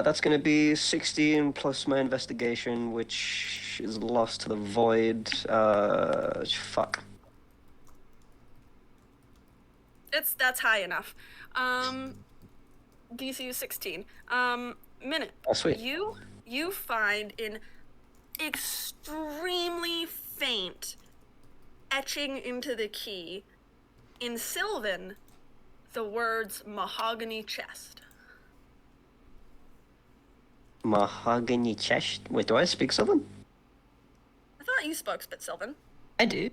That's going to be 16 plus my investigation, which is lost to the void. Fuck. That's high enough. DC is 16. Minute. Oh, sweet. You find in extremely faint etching into the key in Sylvan the words mahogany chest. Mahogany chest? Wait, do I speak Sylvan? I thought you spoke Spit Sylvan. I do.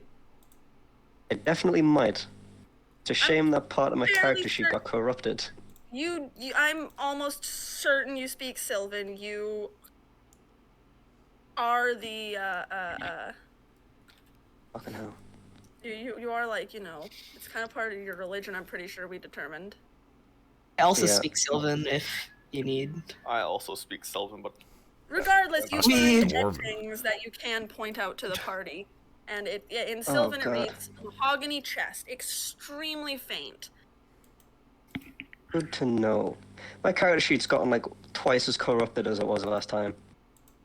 I definitely might. It's a shame that part of my fairly character sheet certain- got corrupted. I'm almost certain you speak Sylvan. You are the Fucking hell. you are like, it's kind of part of your religion, I'm pretty sure we determined. I also Yeah. speak Sylvan if you need. I also speak Sylvan, but Regardless, you Me. find things that you can point out to the party. And in Sylvan it God. reads, mahogany chest, extremely faint. Good to know. My character sheet's gotten like twice as corrupted as it was last time.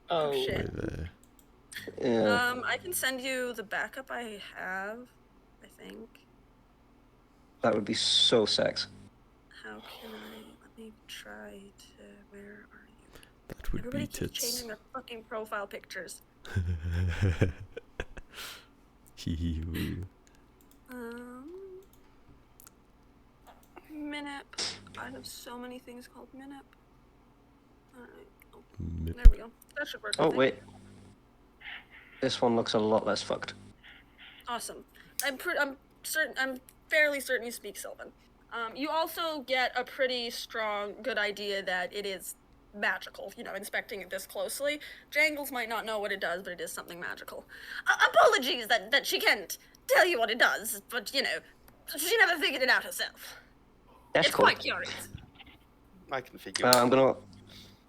Oh, shit. Yeah. I can send you the backup I have, I think. That would be so sex. How can let me try to, where are you? That would Everybody be keeps tits. changing their fucking profile pictures. Hee-hee-hoo. Minip. I have so many things called Minip. Alright. Oh, Mip. there we go. That should work. I Oh, think. wait. This one looks a lot less fucked. Awesome. I'm fairly certain you speak Sylvan. You also get a pretty strong, good idea that it is magical, inspecting it this closely. Jangles might not know what it does, but it is something magical. Apologies that she can't tell you what it does, but, she never figured it out herself. That's It's cool. quite curious. I can figure it out.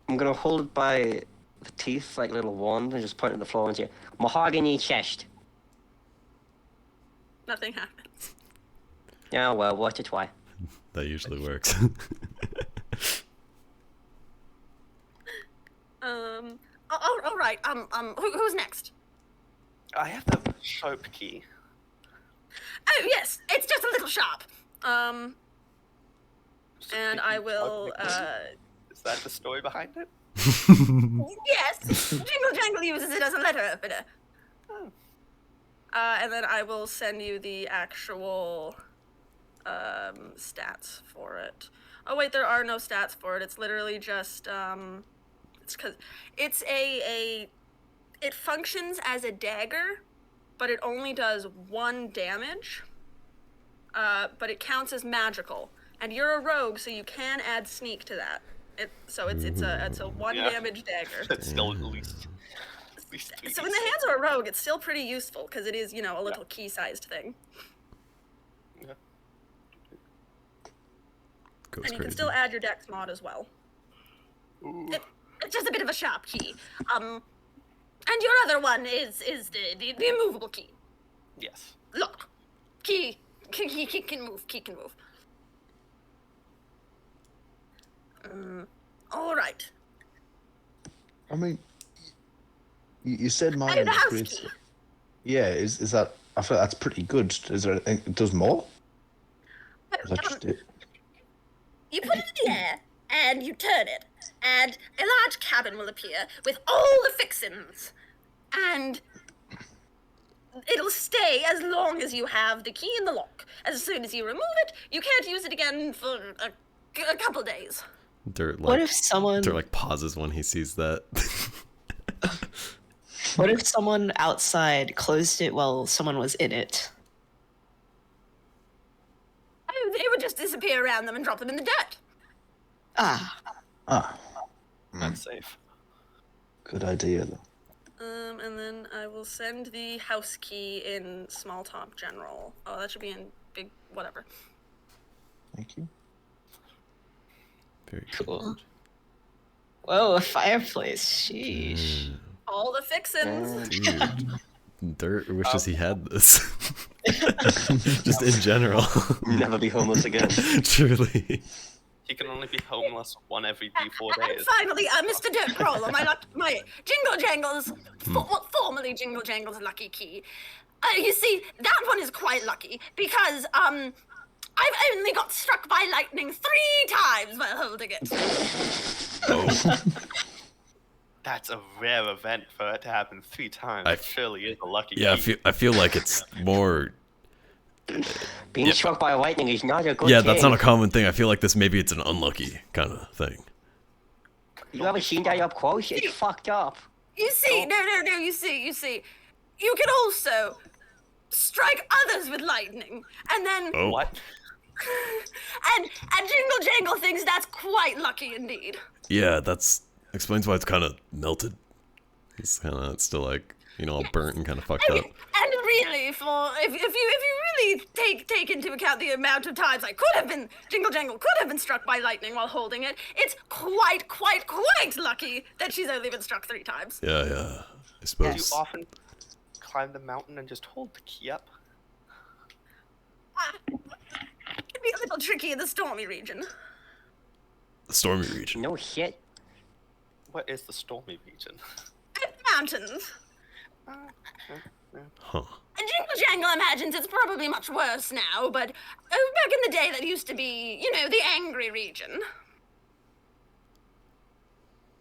I'm gonna hold it by the teeth like a little wand and just point it at the floor and say, mahogany chest. Nothing happens. Yeah, well, watch it try. That usually works. All right. Who's next? I have the soap key. Oh yes, it's just a little sharp. And I will. Is that the story behind it? Yes, Jingle Jangle uses it as a letter opener. Oh. And then I will send you the actual stats for it. Oh wait, there are no stats for it. It's literally just it's because it's it functions as a dagger, but it only does 1 damage. But it counts as magical, and you're a rogue, so you can add sneak to that. So it's a 1 damage dagger. That's still at least So in the hands of a rogue, it's still pretty useful because it is, a little key-sized thing. Yeah. Goes And you crazy. can still add your dex mod as well. Ooh. It's just a bit of a sharp key. And your other one is the immovable key. Yes. Look, key can move. Key can move. All right. I mean, you said Oh, mine the house increased. key. Yeah, is that? I feel that's pretty good. Is there? It does more? Or is that just it? You put it in the air, and you turn it, and a large cabin will appear with all the fixins, and it'll stay as long as you have the key in the lock. As soon as you remove it, you can't use it again for a couple days. Dirt What like, if someone? Dirt like pauses when he sees that. What if someone outside closed it while someone was in it? Oh, it would just disappear around them and drop them in the dirt. Ah, Ah, That's safe. good idea though. And then I will send the house key in small top general. Oh, that should be in big whatever. Thank you. Very cool. Whoa, a fireplace. Sheesh. All the fixins. Dude, Dirt wishes he had this. Just in general. Never be homeless again. Truly. He can only be homeless one every 4 And days. finally, Mr. Dirt Crawler, my Jingle Jangles, formerly Jingle Jangles lucky key. You see, that one is quite lucky because I've only got struck by lightning 3 times while holding it. Oh, That's a rare event for it to happen 3 times. I- It surely is a lucky yeah. key. I feel like it's more. Being Yeah. struck by lightning is not a good Yeah, thing. that's not a common thing. I feel like maybe it's an unlucky kind of thing. You ever seen that up close? It's fucked up. You see, no, you see. You can also strike others with lightning, and then Oh, What? and Jingle Jangle thinks that's quite lucky indeed. yeah. That's explains why it's kind of melted. It's still like all burnt and kind of fucked up. And really, if you really take into account the amount of times I could have been Jingle Jangle could have been struck by lightning while holding it, it's quite lucky that she's only been struck 3 times. Yeah. I Do you suppose. often climb the mountain and just hold the key up? It'd be a little tricky in the stormy region. The stormy region. No shit. What is the stormy region? Mountains. Huh. And Jingle Jangle imagines it's probably much worse now, but back in the day that used to be, the angry region.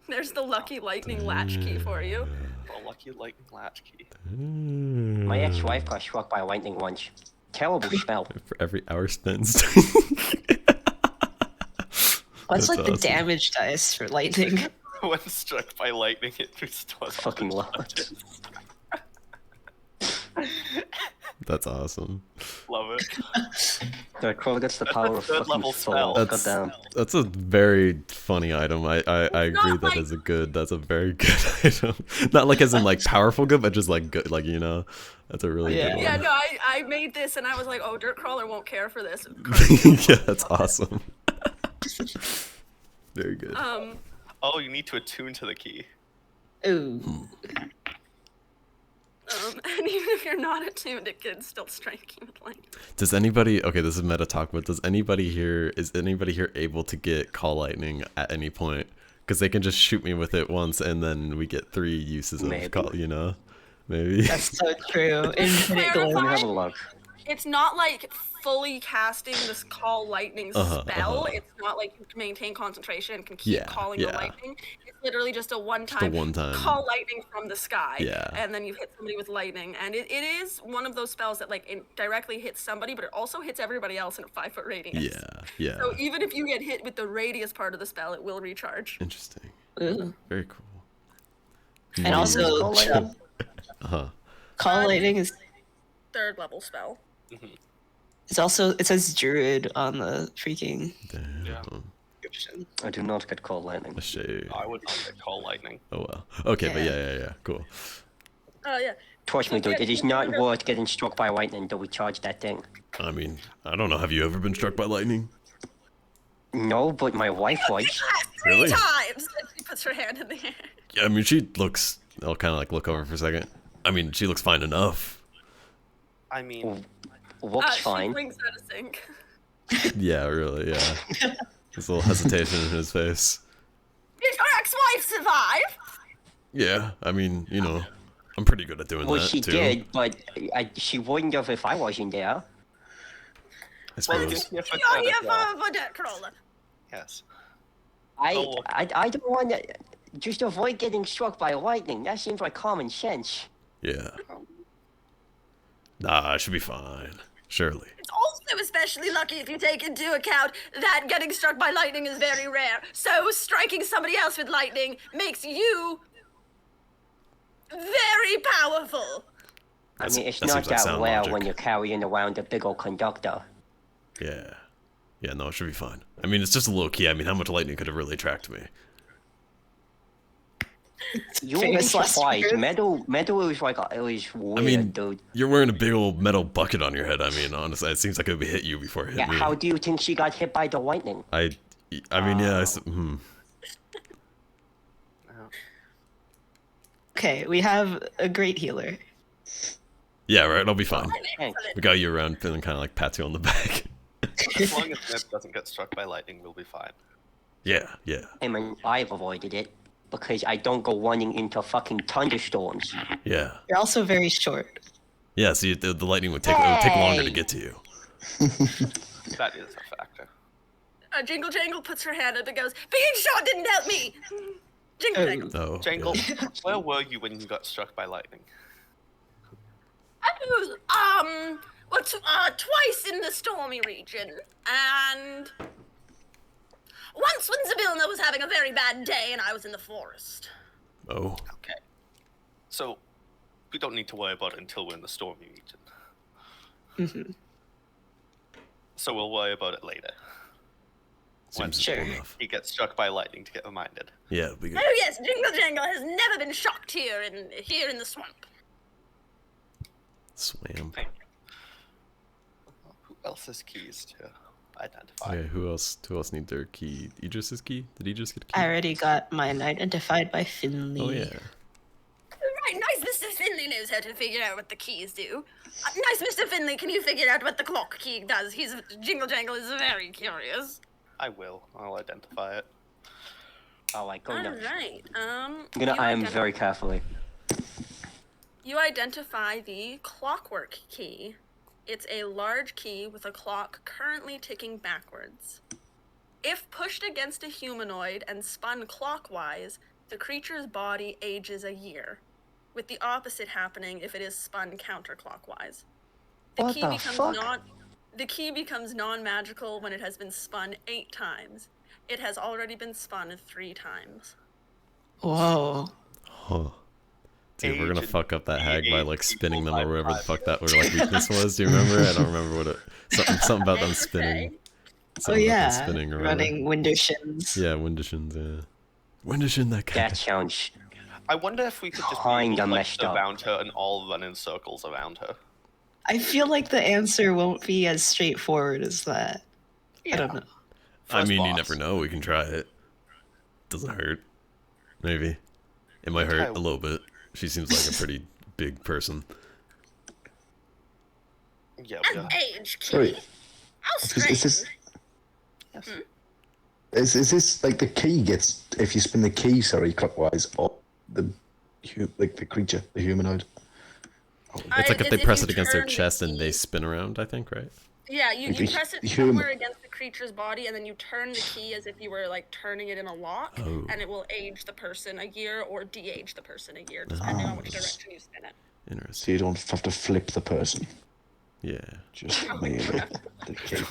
There's the lucky lightning latch key for you. A lucky lightning latch key. My ex-wife got struck by lightning once. Terrible smell. For every hour spent. What's That's like the awesome. damage dice for lightning? When struck by lightning, it restores. Fucking love. That's awesome. Love it. The Crawler gets the That's power a of third fucking level Thor. spell. Goddamn. That's a very funny item. I agree not that like- is a good. That's a very good item. Not like as in like powerful good, but just like good. Like that's a really Yeah. good Yeah, one. no, I made this and I was like, oh, Dirt Crawler won't care for this. Yeah, that's awesome. Very good. Oh, you need to attune to the key. Ooh. And even if you're not attuned, it can still strike you with lightning. Does anybody? Okay, this is meta talk, but is anybody here able to get call lightning at any point? Because they can just shoot me with it once, and then we get 3 uses of Maybe. call. Maybe. That's so true. Infinite Clarify. Let me glory. have a look. It's not like fully casting this call lightning spell. It's not like you can maintain concentration and can keep Yeah, calling the yeah. lightning. It's literally just a one-time one-time. call lightning from the sky. Yeah. And then you hit somebody with lightning. And it is one of those spells that directly hits somebody, but it also hits everybody else in a 5-foot radius. Yeah. So even if you get hit with the radius part of the spell, it will recharge. Interesting. Ooh. Very cool. And also, Call lightning. call lightning is 3rd level spell. it's also it says druid on the freaking Damn. Yeah. description. I do not get called lightning. A shade. I would not get call lightning. Oh well. Okay, but yeah. Cool. Oh, yeah. Trust me, dude, it is not worth getting struck by lightning to recharge that thing. I mean, I don't know. Have you ever been struck by lightning? No, but my wife was. 3 Really? times! And she puts her hand in the air. Yeah, I mean, she looks. I'll kind of like look over for a second. I mean, she looks fine enough. I mean, Looks She fine. blinks at a sink. Yeah, really. Yeah. There's a little hesitation in his face. Did your ex-wife survive? Yeah, I mean, I'm pretty good at doing Well, that she too. did, but she wouldn't have if I wasn't there. I well, suppose. you're here for You're here credit. for Dirt Crawler. Yes. I Oh. I don't want to just avoid getting struck by lightning. That seems like common sense. Yeah. Nah, I should be fine. Surely. It's also especially lucky if you take into account that getting struck by lightning is very rare. So striking somebody else with lightning makes you very powerful. I mean, it's that not seems like that sound rare logic. when you're carrying around a big old conductor. Yeah. Yeah, no, it should be fine. I mean, it's just a little key. I mean, how much lightning could have really attracted me? You would be Famous last surprised. words. Metal is like it was weird, mean, dude. You're wearing a big old metal bucket on your head. I mean, honestly, it seems like it would hit you before it hit Yeah, me. how do you think she got hit by the lightning? I mean, yeah. Okay, we have a great healer. Yeah, right. I'll be fine. Thanks. We got you around and kind of like pat you on the back. As long as Nip doesn't get struck by lightning, we'll be fine. Yeah, yeah, I mean, I've avoided it because I don't go running into fucking thunderstorms. yeah. You're also very short. Yeah, see, the lightning would it would take longer to Hey! get to you. That is a factor. Jingle Jangle puts her hand up and goes, "Being shot didn't help me." Jingle Jangle. Oh, Jangle, yeah. where were you when you got struck by lightning? I was, twice in the stormy region, and once when Zabilna was having a very bad day and I was in the forest. Oh, Okay. So, we don't need to worry about it until we're in the stormy region. Mm-hmm. So we'll worry about it later. When seems Sure. simple enough. he gets struck by lightning to get reminded. Yeah, we good. Oh yes, Jingle Jangle has never been shocked here in the swamp. Swam. Thank you. Who else's keys to identify? Okay, who else need their key? Idris's key? Did Idris get a key? I already got mine identified by Finley. Oh yeah. Right, nice Mr. Finley knows how to figure out what the keys do. Nice Mr. Finley, can you figure out what the clock key does? Jingle Jangle is very curious. I will. I'll identify it. Oh, I go nuts. Alright, I am very carefully. You identify the clockwork key. It's a large key with a clock currently ticking backwards. If pushed against a humanoid and spun clockwise, the creature's body ages a year, with the opposite happening if it is spun counterclockwise. What the fuck? The key becomes non-magical when it has been spun 8 times. It has already been spun 3 times. Whoa. Huh. Dude, we're gonna Aged fuck up that hag by like spinning them or people whatever the by fuck that were like weakness was. Do you remember? I don't remember what it. Something about them spinning. Oh Something about yeah. them spinning or whatever. Running Windershins. Yeah, Windishins. Yeah. Windishin that guy. That sounds I wonder if we could just Kinda like, messed up. surround her and all run in circles around her. I feel like the answer won't be as straightforward as that. I don't know. I First mean, you boss. never know. We can try it. Doesn't hurt. Maybe. It might hurt a little bit. She seems like a pretty big person. Yeah, An age key. Sorry. How Is strange. this yes. is this like the key gets if you spin the key, sorry, clockwise, or the creature, the humanoid? It's like if It's they press you it against their turn the chest and key. they spin around, I think, right? Yeah, you The press it human- somewhere against the creature's body, and then you turn the key as if you were like turning it in a lock, Oh. and it will age the person a year or de-age the person a year, depending on which direction you spin it. So Interesting. you don't have to flip the person, Yeah. just merely the key.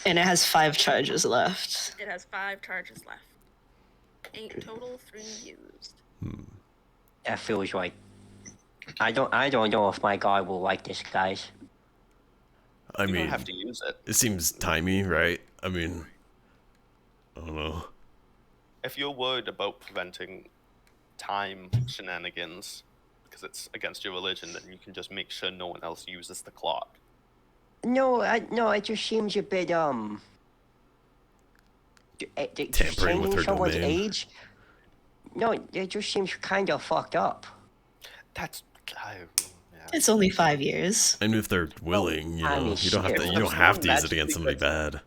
And it has 5 charges left. It has 5 charges left. 8 total, 3 used. that feels right. I don't know if my guy will like this, guys. I You mean, don't have to use it. it seems timey, right? I mean, I don't know. If you're worried about preventing time shenanigans because it's against your religion, then you can just make sure no one else uses the clock. No, it just seems a bit Tampering with changing her someone's domain. age. No, it just seems kind of fucked up. That's yeah. It's only 5 years. And if they're willing, you I know, mean, you don't have shit, to. You well, don't if have to someone use it against somebody magically bad.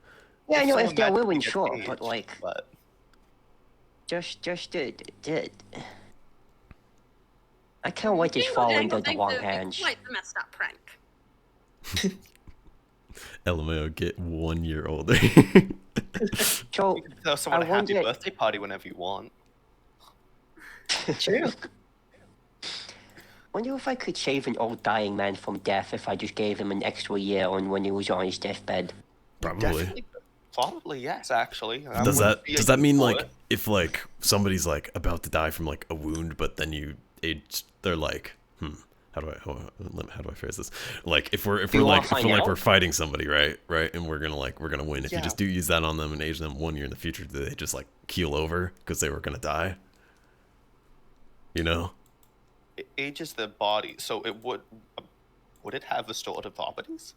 Yeah, I know if someone they're magically willing, gets sure, aged, but like, but just I can't let this fall Jingle into the Jangle wrong thinks it would be hands. quite the messed up prank. LMAO, get 1 year older. So you can throw someone I a happy wonder- birthday party whenever you want. True. wonder if I could save an old dying man from death if I just gave him an extra year on when he was on his deathbed. Probably. Probably yes, actually. I Does wouldn't that be does that mean against like it. if like somebody's like about to die from like a wound, but then they're like, how do I phrase this? Like if we're You wanna find out? we're fighting somebody, right, and we're gonna win. If you Yeah. just do use that on them and age them 1 year in the future, do they just like keel over because they were gonna die? You know? It ages their body, so it would it have restorative properties?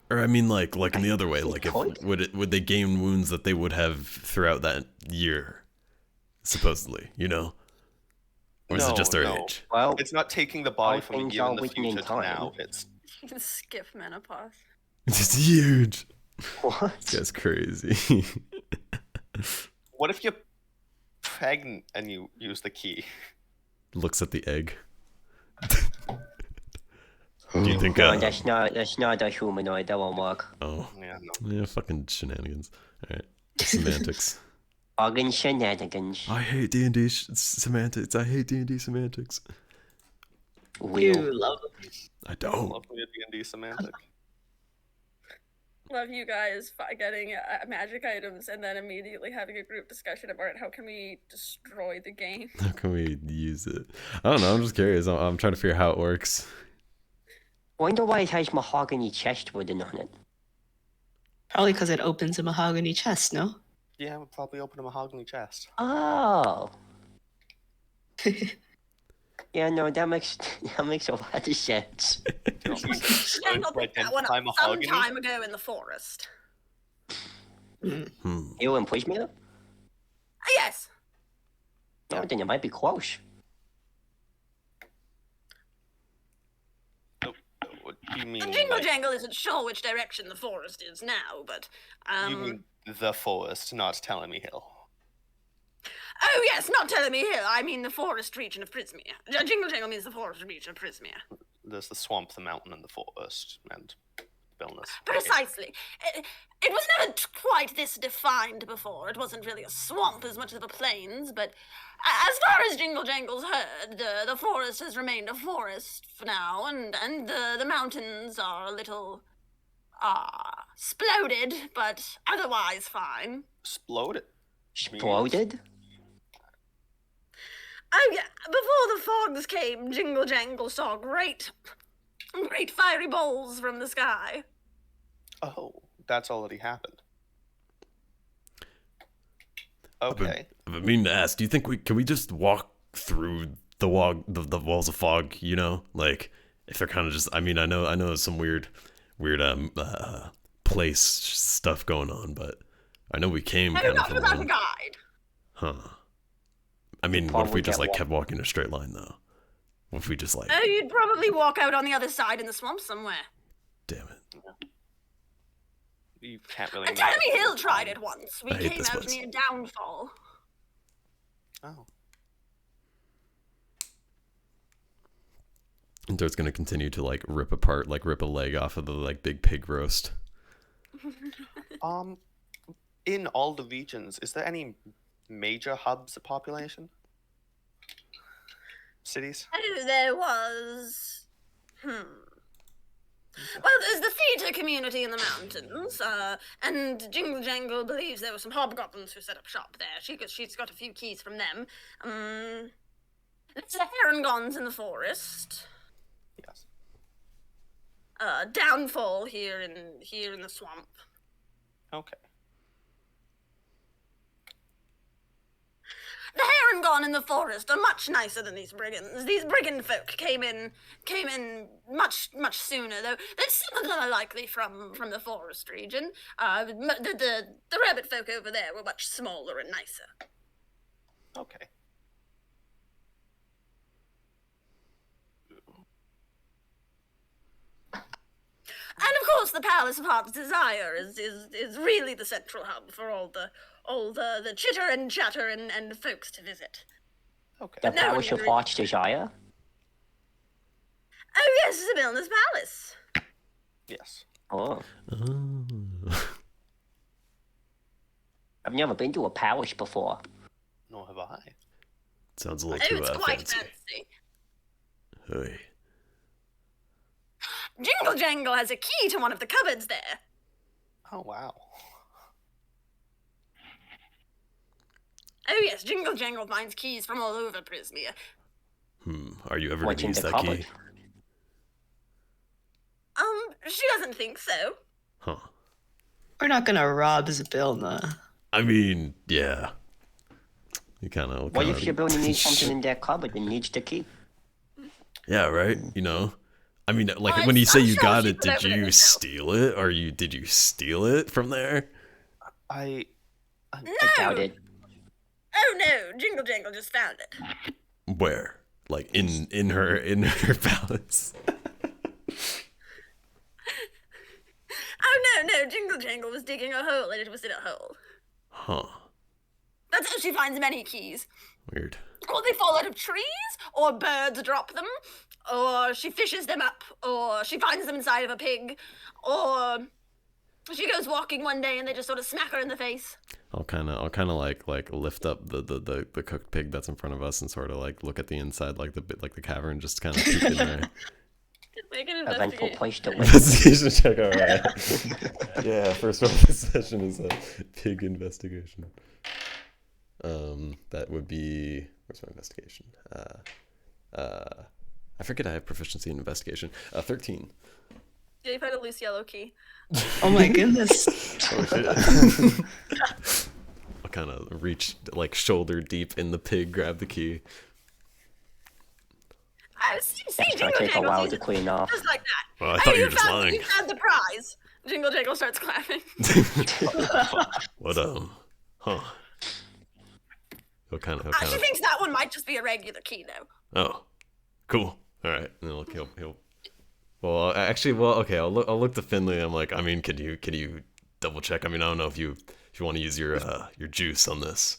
Or I mean, like in the other way, think like if could. would they gain wounds that they would have throughout that year, supposedly, you know? Or is it No, just their no. age? Well, It's not taking the body All from a things year are in the written in future to time. now. It's You can skip menopause. It's huge. What? That's crazy. What if you're pregnant and you use the key? Looks at the egg. Do you think? No, that's not a humanoid. That won't work. Oh, Yeah, no. yeah, fucking shenanigans. All right, semantics. Organ shenanigans. I hate D&D semantics. I hate D&D semantics. You Will. love I don't. Love me a D&D semantic. Love you guys getting magic items and then immediately having a group discussion about how can we destroy the game. How can we use it? I don't know. I'm just curious. I'm trying to figure out how it works. Wonder why it has mahogany chest wooden on it. Probably because it opens a mahogany chest, no? Yeah, we'll probably open a mahogany chest. Oh. Yeah, no, that makes a lot of sense. Jangle picked that one up some time ago in the forest. You and Pushmere? Yes. No, then it might be close. What do you mean? And Jingle like, Jangle isn't sure which direction the forest is now, but you mean the forest, not Telling Me Hill. oh yes, not Telemi Hill. I mean the forest region of Prismere. Jingle Jangle means the forest region of Prismere. There's the swamp, the mountain, and the forest, and Billness. Precisely. It was never quite this defined before. It wasn't really a swamp as much as a plains, but as far as Jingle Jangle's heard, the forest has remained a forest for now, and the mountains are a little, sploded, but otherwise fine. Exploded. Exploded? Oh yeah, before the fogs came, Jingle Jangle saw great fiery balls from the sky. Oh, that's already happened. Okay. I mean to ask, do you think can we just walk through the walls of fog? You know, like if they're kind of just. I mean, I know there's some weird place stuff going on, but I know we came No, kind of not from without a one. guide. Huh. I mean, Why what if we would just that like walk? kept walking in a straight line though? What if we just like? Oh, you'd probably walk out on the other side in the swamp somewhere. Damn it. You can't really. And make Telemi it Hill through tried time. it once. We I hate came this out place. near Downfall. Oh. And Dirt's gonna continue to like rip a leg off of the like big pig roast. In all the regions, is there any major hubs of population? Cities? Oh, there was. Well, there's the theatre community in the mountains, and Jingle Jangle believes there were some hobgoblins who set up shop there. She's got a few keys from them. There's the Herringons in the forest. Yes. Downfall here in the swamp. Okay. The Herringon in the forest are much nicer than these brigands. These brigand folk came in much sooner, though. Some of them are likely from the forest region. The rabbit folk over there were much smaller and nicer. Okay. And of course, the Palace of Heart's Desire is really the central hub for all the chitter and chatter and folks to visit. Okay. The No one Palace of really- Heart's Desire? Oh yes, Sibylla's Palace. Yes. Oh. Oh. I've never been to a palace before. Nor have I. Sounds a little Oh, too it's quite fancy. fancy. Hey. Jingle Jangle has a key to one of the cupboards there. Oh wow. Oh yes, Jingle Jangle finds keys from all over Prismere. Are you ever What's gonna in use the that cupboard? key? She doesn't think so. Huh. We're not gonna rob Zybilna. I mean, yeah. You kind of. What if Sibylla needs something in that cupboard and needs the key? Yeah, right. You know. I mean, like I'm- when you say I'm you sure got she it, put did everything you herself. steal it, or did you steal it from there? I No! I doubt it. Oh no, Jingle Jangle just found it. Where? Like in her palace. No, Jingle Jangle was digging a hole and it was in a hole. Huh. That's how she finds many keys. Weird. Or they fall out of trees, or birds drop them, or she fishes them up, or she finds them inside of a pig, or she goes walking one day and they just sort of smack her in the face. I'll kind of like lift up the cooked pig that's in front of us and sort of like look at the inside like the cavern, just kind of peek in there. Make an Eventful investigation. place to live. Investigation check. All right. Yeah, first one of the session is a pig investigation. That would be, where's my investigation? I forget I have proficiency in investigation. 13. Yeah, you find a loose yellow key. Oh my goodness. Oh shit. I'll kind of reach like shoulder deep in the pig, grab the key. See, It's gonna Jingle take a Jangle, while she's to clean off. just like that. Well, I thought Hey, you were just lying. You found the prize. Jingle Jangle starts clapping. What huh? What kind of? She thinks that one might just be a regular key, though. Oh, cool. All right. And then he'll. Well, actually, okay. I'll look to Finley. I'm like, I mean, can you double check? I mean, I don't know if you want to use your juice on this.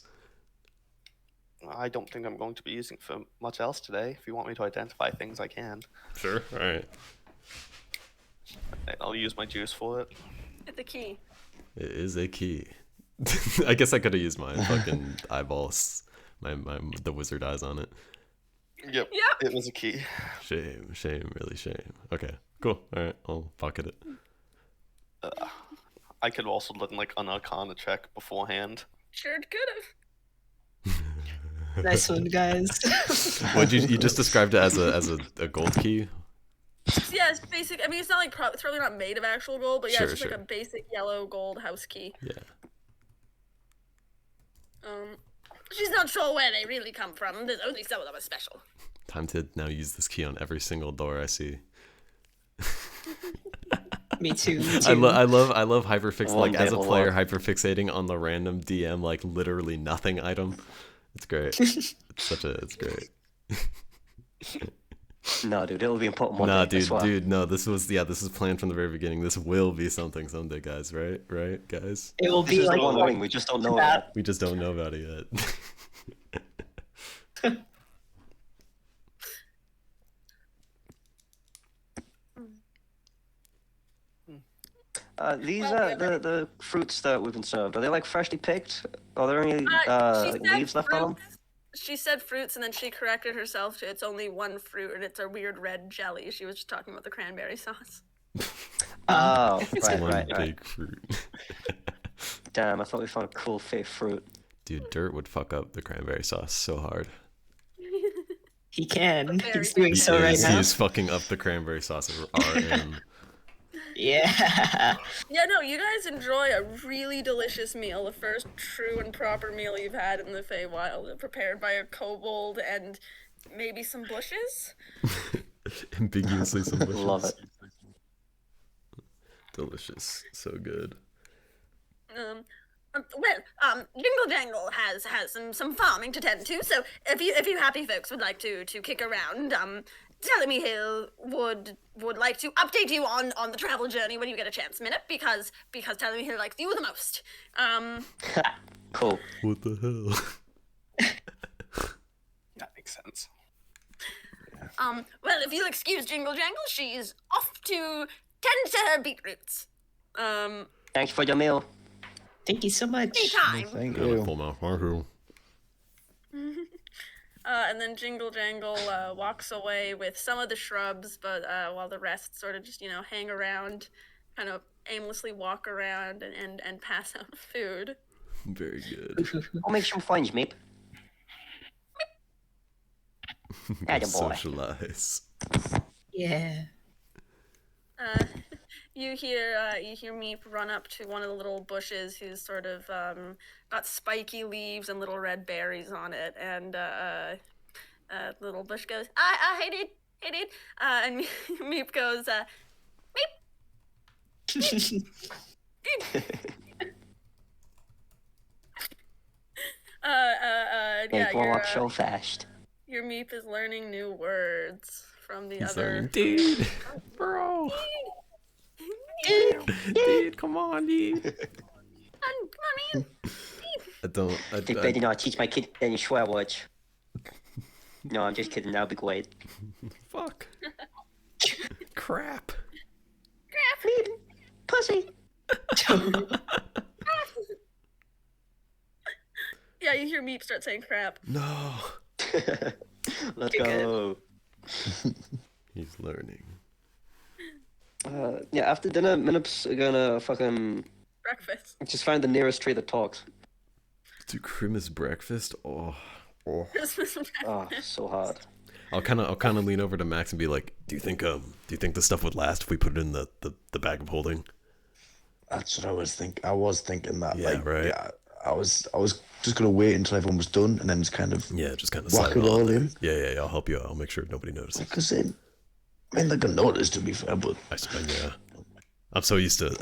I don't think I'm going to be using it for much else today. If you want me to identify things, I can. Sure. All right. I'll use my juice for it. Get the key. It is a key. I guess I could have used my fucking eyeballs, the wizard eyes on it. Yep. Yep. It was a key. Shame, really shame. Okay, cool. All right, I'll pocket it. I could also let like an Arcana check beforehand. Sure could have. Nice one, guys. What you just described it as a gold key? Yeah, it's basic. I mean, it's not like it's probably not made of actual gold, but yeah, Sure, it's just sure. like a basic yellow gold house key. Yeah. She's not sure where they really come from. There's only some of them are special. Time to now use this key on every single door I see. Me too. I love hyperfix One like as a day player alone. hyperfixating on the random DM like literally nothing item. It's great. It's great. No, dude, it'll be important one Nah, day. I swear. dude, no. This was planned from the very beginning. This will be something someday, guys. Right, guys. It will This be is like the one thing we just don't know that. about. We just don't know about it yet. These the fruits that we've been served. Are they like freshly picked? Are there any She like, said leaves left on them? fruits. She said fruits, and then she corrected herself to it's only one fruit, and it's a weird red jelly. She was just talking about the cranberry sauce. Oh, It's right, one right. big fruit. Damn, I thought we found a cool fake fruit. Dude, Dirt would fuck up the cranberry sauce so hard. He can. Very He's doing He so right is, now. he is fucking up the cranberry sauce. RM. Yeah. Yeah, no, you guys enjoy a really delicious meal, the first true and proper meal you've had in the Feywild, prepared by a kobold and maybe some bushes. Ambiguously some bushes. Love it. Delicious. So good. Jingle Jangle has some farming to tend to, so if you happy folks would like to kick around, Telemy Hill would like to update you on the travel journey when you get a chance, Minute, because Telemy Hill likes you the most. Cool. What the hell? That makes sense. Well, if you'll excuse Jingle Jangle, she's off to tend to her beetroots. Thanks for your meal. Thank you so much. Anytime. Thank Got a you. full mouth. Wahoo. And then Jingle Jangle walks away with some of the shrubs, but while the rest sort of just, hang around, kind of aimlessly walk around and pass out food. Very good. I'll make some friends, Meep. Atta boy. Socialize. Yeah. You hear Meep run up to one of the little bushes who's sort of got spiky leaves and little red berries on it, and the little bush goes, hey dude, and Meep goes, Meep, yeah, They grow up so fast. your Meep is learning new words from the He's other. learning, dude, bro. Dude, come on, dude. Come on, man. I don't. They better not teach my kid any swear words. No, I'm just kidding. Now be quiet. Fuck. Crap. Pussy. Yeah, you hear Meep start saying crap. No. Let's Okay, go. He's learning. Yeah, after dinner, Minip's gonna fucking Breakfast. just find the nearest tree that talks. Do Christmas breakfast? Oh. Christmas breakfast. Oh, so hard. I'll kind of lean over to Max and be like, do you think the stuff would last if we put it in the bag of holding? That's what I was thinking. I was thinking that. Yeah, right. Yeah, I was just gonna wait until everyone was done and then just kind of Just kind of whack slide it all on there. in. Yeah. I'll help you out. I'll make sure nobody notices. Because I mean, they can notice, to be fair, but I suppose, yeah. I'm so used to.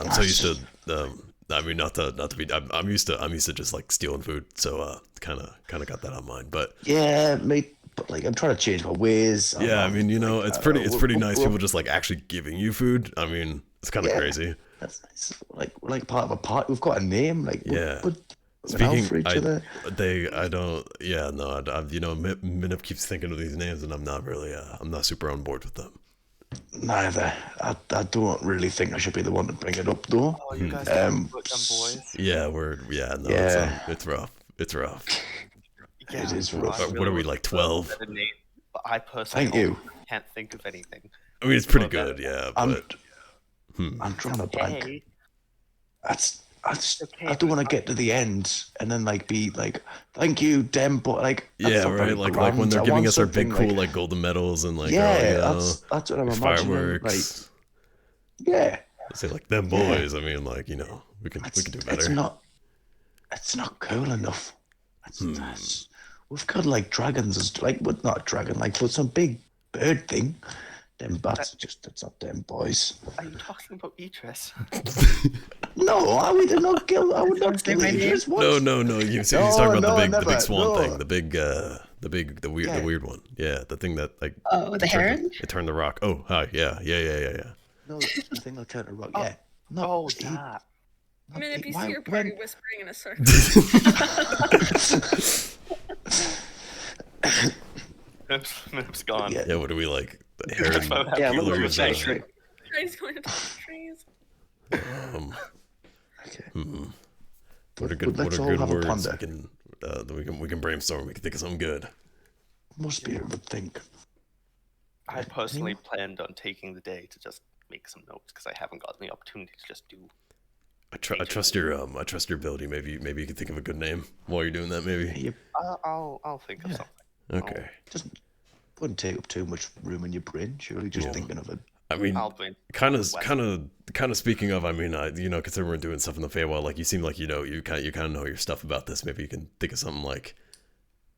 I mean, not to be. I'm used to just like stealing food. So kind of got that on mine. But yeah, mate. But like, I'm trying to change my ways. yeah, I mean, it's pretty nice. we're- People just like actually giving you food. I mean, it's kind of Yeah. crazy. That's nice. Like we're like part of a party. We've got a name. Like Yeah. we're looking out for each other. I don't. Yeah, no. Minip keeps thinking of these names, and I'm not really. I'm not super on board with them. Neither. I don't really think I should be the one to bring it up, though. Oh, you guys Um, put them boys. Yeah, Yeah. It's rough. It's rough. It is I rough. What are we, would like, prefer 12? a better name, but I personally Thank you. can't think of anything. I mean, it's pretty Well, good. Yeah, I'm but I'm drawing a blank. Hey, I don't want to get to the end and then like be like, thank you, Dem, but like that's yeah, not very right. Like grand. when they're I giving want us our big something cool like golden medals and like yeah, oh, that's what I'm there's imagining. fireworks. Like, yeah, Say like them Yeah. boys. I mean, like we can do better. It's not cool enough. We've got like dragons, like but not a dragon, like but some big bird thing. Them bats, that's not them boys. are you talking about Idris? No, I would not kill. I would not kill my name? Idris. What? No. He's No, talking about no, the never, big swan no. thing, the weird one. Yeah, the thing that like. Oh, the heron? It turned the rock. Oh, hi. Yeah. No, the thing that turned a rock. Yeah. Not, Oh, he- that. I mean, if you why- see your party when- whispering in a circle, Minip's gone. Yeah. Yeah. What do we like? The heron Yeah, I'm looking killers, at the uh, tree. he's going to talk to trees. Okay. What are But good? What let's are all good have a words? ponder. We can brainstorm. We can think of something good. Must be a good thing. I personally planned on taking the day to just make some notes because I haven't got the opportunity to just do. I trust your ability. Maybe you can think of a good name while you're doing that. Maybe. You I'll think of Yeah. something. Okay. just wouldn't take up too much room in your brain. Surely, just Yeah. thinking of it. I mean, I'll brain. kind of speaking of. I mean, considering we're doing stuff in the Feywild, like you seem like you kind of know your stuff about this. Maybe you can think of something like,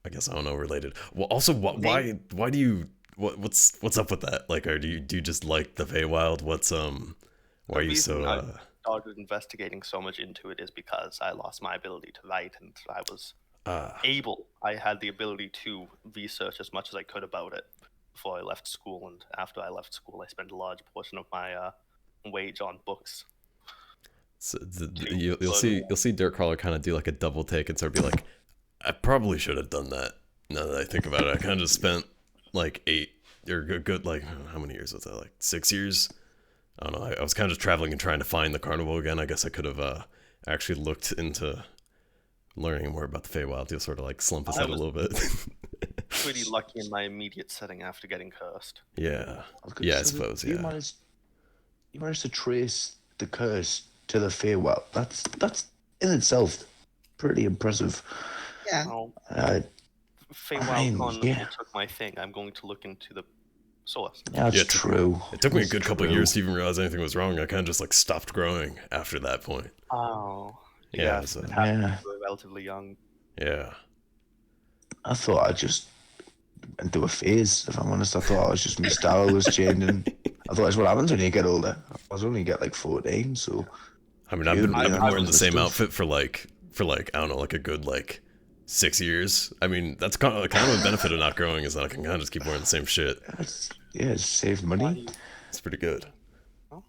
I guess I don't know, related. Well, also, why do you what's up with that? Like, do you just like the Feywild? Why are you reason so? I started investigating so much into it is because I lost my ability to write, and I was I had the ability to research as much as I could about it before I left school, and after I left school, I spent a large portion of my wage on books. So you'll see Dirt Crawler kind of do like a double take and sort of be like, I probably should have done that. Now that I think about it, I kind of just spent like 8 or good like how many years was that? Like 6 years. I don't know. I was kind of just traveling and trying to find the carnival again. I guess I could have actually looked into learning more about the Feywild. You'll sort of like slump his head a little bit. Pretty lucky in my immediate setting after getting cursed. Yeah. was gonna Yeah, I say, suppose. You Yeah. managed to trace the curse to the Feywild. That's in itself pretty impressive. Yeah. Well, I Feywild mean, Con yeah. took my thing. I'm going to look into the source. Yeah, it's Yeah, true. It took me a It's good couple of true. years to even realize anything was wrong. I kind of just like stopped growing after that point. Oh. Yeah, Yes, so- it happened Yeah. when we were relatively young. Yeah. I thought I just went through a phase, if I'm honest. I thought I was just my style was changing. I thought that's what happens when you get older. I was only get like 14, so I mean, I've been Yeah, wearing the this same stuff. outfit for like I don't know, like a good like 6 years. I mean, that's kind of a benefit of not growing is that I can kind of just keep wearing the same shit. it's save money. It's pretty good. Oh.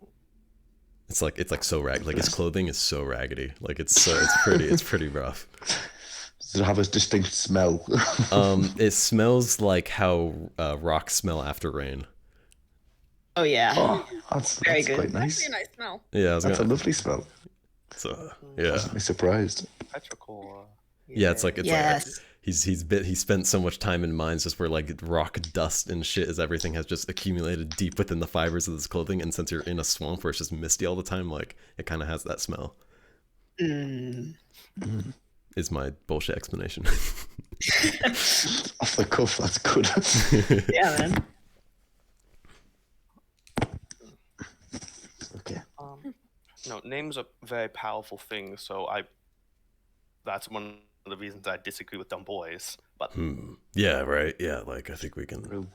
It's like so raggedy. Like his clothing is so raggedy. Like it's pretty rough. Does it have a distinct smell? It smells like how rocks smell after rain. Oh yeah. Oh, that's Very good. quite nice. Actually, a nice smell. Yeah, I was That's a gonna. lovely smell. So yeah, I'm surprised. Petrichor. yeah. It's like Yes. he spent so much time in mines just where like rock dust and shit as everything has just accumulated deep within the fibers of this clothing. And since you're in a swamp where it's just misty all the time, like it kind of has that smell. Mm. Is my bullshit explanation. Off the cuff, that's good. Yeah, man. Okay. No, names are very powerful things, so that's one of the reasons I disagree with Dumb Boys. But Yeah, right. Yeah, like I think we can. True.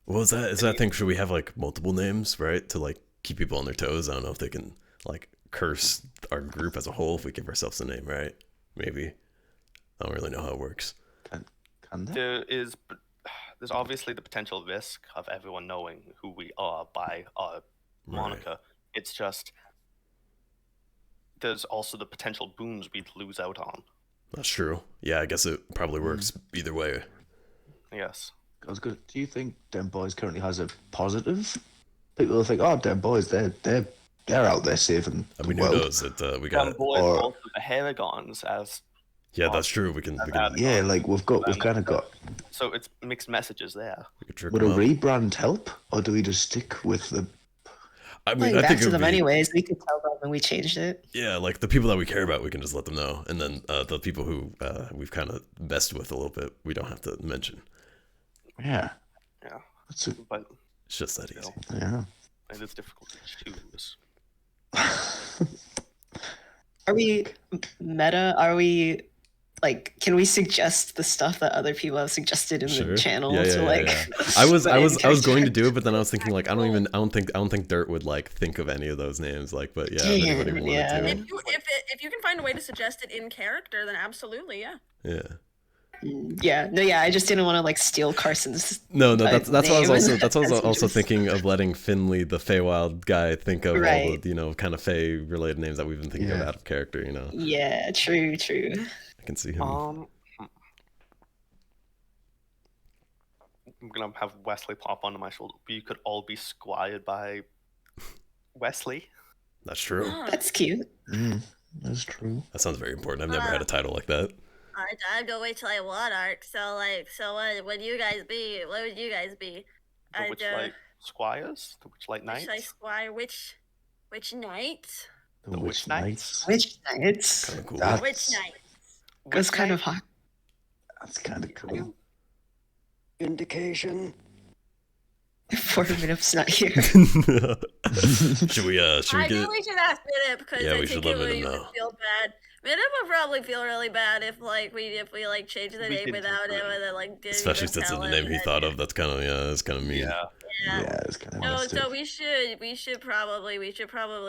Well, is that thing? Should we have like multiple names, right, to like keep people on their toes? I don't know if they can like curse our group as a whole if we give ourselves a name, right? Maybe. I don't really know how it works. Can there? There's obviously the potential risk of everyone knowing who we are by our moniker. It's just there's also the potential boons we'd lose out on. That's true. Yeah, I guess it probably works either way. Yes. I was good. Do you think Dem Boys currently has a positive? People will think, oh, Dem Boys, they're out there saving I mean, the who world. knows that we Dumb got? Boys or- also the Haragons as Yeah, that's true. We can Yeah, like we've kind of got. so it's mixed messages there. trick Would a them up. rebrand help, or do we just stick with the? I mean, Going I back think it to would them be, anyways. We could tell them when we changed it. Yeah, like the people that we care about, we can just let them know, and then the people who we've kind of messed with a little bit, we don't have to mention. Yeah. Yeah. That's a, But It's just that easy. yeah. it is difficult to choose. Are we meta? Are we like? Can we suggest the stuff that other people have suggested in the channel? Yeah, to, like, I was put in going to character? do it, but then I was thinking like I don't think Dirt would like think of any of those names. Like, but yeah, if anybody Damn, wanted yeah. to. If you can find a way to suggest it in character, then absolutely, yeah. Yeah. Yeah, no, yeah. I just didn't want to like steal Carson's. No, that's what I was name. also thinking of letting Finley, the Feywild guy, think of all Right. the kind of Fey related names that we've been thinking of Yeah. out of character. Yeah, true. I can see him. I'm gonna have Wesley pop onto my shoulder. You could all be squired by Wesley. That's true. That's cute. That's true. That sounds very important. I've never had a title like that. I have to wait till I want arc. So what would you guys be? What would you guys be? The Witchlight Squires? The Witchlight Knights? Witchlight Squire, which knight? The Witch Witch Knights. Knights. Which nights? Kind of cool. That's, Which knight? That's kind of hot. That's kind of cool. Indication. 4 minutes not here. Should we I get? think we should ask Minip because Yeah, I we think should it let would Minip you would know. feel bad. Minip would probably feel really bad if we like changed the We name did without too. him and then like didn't Especially even since it's tell the him name he and thought then- of. That's kind of mean. Yeah. Yeah, it's kind of No, messed so up. we should probably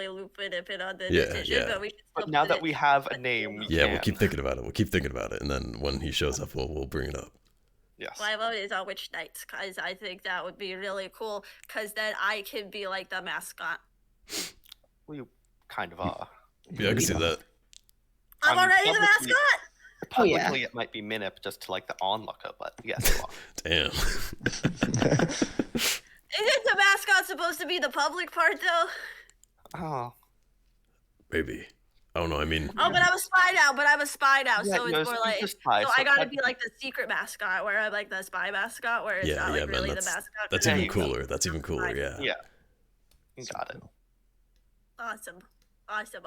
loop Minip in on the Yeah, decision, yeah. but we should But still now put that it- we have a name, we Yeah, we'll can. keep thinking about it. And then when he shows up, we'll bring it up. Yes. My vote is on Witch Knights because I think that would be really cool because then I can be like the mascot. We kind of are. Yeah, I can see that. I'm I mean, already the publicly- mascot. Oh, yeah. Publicly, it might be Minip just to like the onlooker, but yes, you are. Damn. Isn't the mascot supposed to be the public part though? Oh. Maybe. I don't know. I mean, Oh, but I'm a spy now, Yeah, so you're it's more a like super spy, so so I gotta that- be like the secret mascot, where I'm like the spy mascot, where it's yeah, not like yeah, man. really the That's mascot. that's but even it's cooler. That's even cooler. Right. Yeah. Yeah. You got it. Awesome. Very Awesome.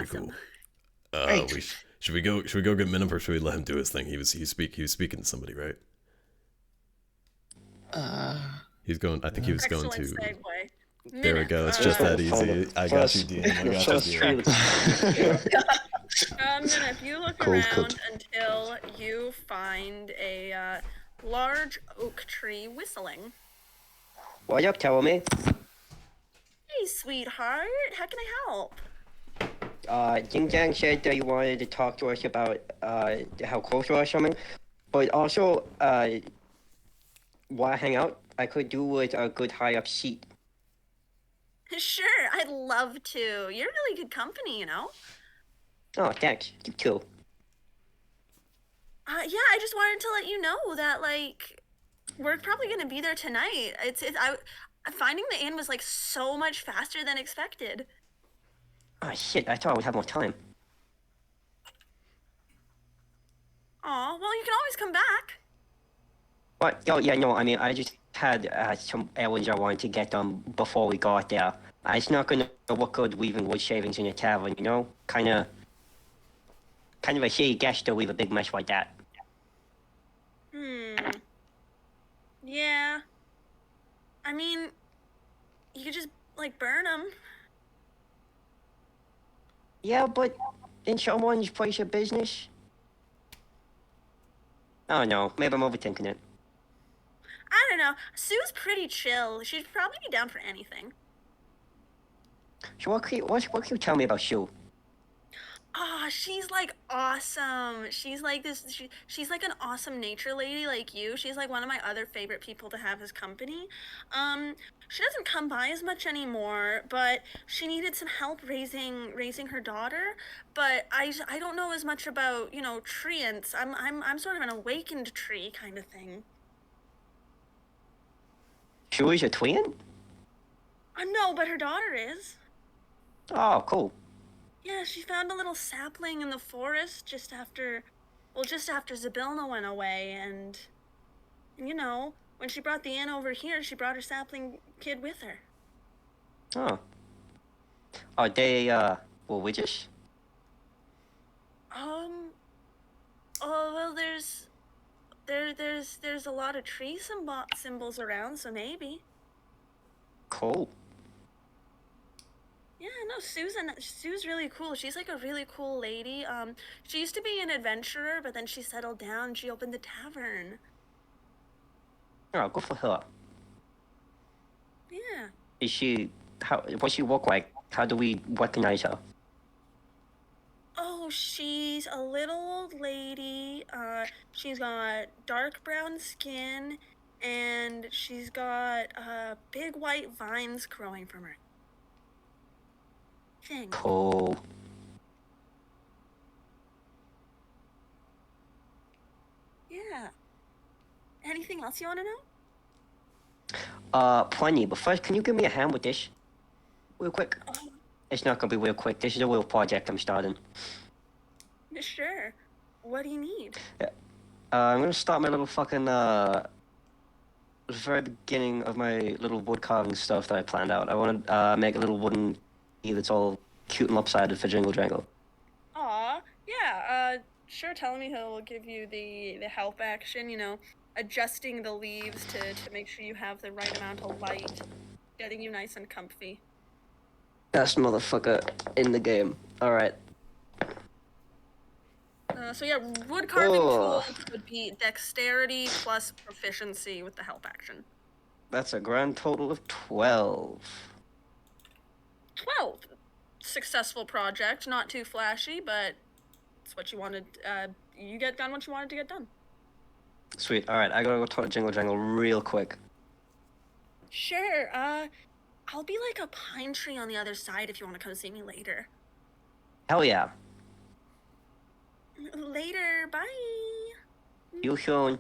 cool. Right. Should we go get Minimp or should we let him do his thing? He was speaking to somebody, right? He's going. I think he was going Excellent to. segue. There we Minute. go. It's just that easy. I got you, DM. I got First you, tree DM. Minute, if you look Cold around cut. until you find a large oak tree whistling. What up, tell me? Hey, sweetheart, how can I help? Ying Yang said that you wanted to talk to us about how close you are or something, but also while I hang out, I could do with a good high up seat. Sure, I'd love to. You're really good company, you know? Oh, thanks. You too. Yeah, I just wanted to let you know that, like, we're probably gonna be there tonight. Finding the inn was, like, so much faster than expected. Oh, shit, I thought we'd have more time. Aw, well, you can always come back. But, oh, yeah, no, I mean, I just had some errands I wanted to get done before we got there. It's not gonna look good leaving wood shavings in a tavern, you know? Kinda a shitty guest to leave a big mess like that. Yeah. I mean, you could just, like, burn them. Yeah, but in someone's place of business? Oh no, maybe I'm overthinking it. I don't know. Sue's pretty chill. She'd probably be down for anything. So what can you tell me about Sue? Ah, she's like awesome. She's like she's like an awesome nature lady like you. She's like one of my other favorite people to have as company. She doesn't come by as much anymore, but she needed some help raising her daughter. But I don't know as much about, you know, treants. I'm sort of an awakened tree kind of thing. Sue is a twin? No, but her daughter is. Oh, cool. Yeah, she found a little sapling in the forest just after Zybilna went away, and you know, when she brought the inn over here, she brought her sapling kid with her. Oh. Are they, well, witches? Oh well, there's a lot of tree symbols around, so maybe. Cool. Yeah, no, Sue's really cool. She's like a really cool lady. She used to be an adventurer, but then she settled down. She opened the tavern. Oh, good for her. Yeah. What's she look like? How do we recognize her? Oh, she's a little old lady. She's got dark brown skin, and she's got big white vines growing from her thing. Cool. Yeah. Anything else you want to know? Plenty, but first, can you give me a hand with this? Real quick. It's not gonna be real quick. This is a real project I'm starting. Sure. What do you need? I'm gonna start my little fucking, the very beginning of my little wood carving stuff that I planned out. I want to, make a little wooden key that's all cute and lopsided for Jingle Jangle. Aw, yeah, sure, tell me he'll give you the help action, you know, adjusting the leaves to make sure you have the right amount of light, getting you nice and comfy. Best motherfucker in the game. Alright. So yeah, wood carving Oh. tools would be dexterity plus proficiency with the help action. That's a grand total of 12. 12. Successful project, not too flashy, but it's what you wanted. You get done what you wanted to get done. Sweet. Alright, I gotta go talk to Jingle Jangle real quick. Sure. I'll be like a pine tree on the other side if you want to come see me later. Hell yeah. Later. Bye. You soon.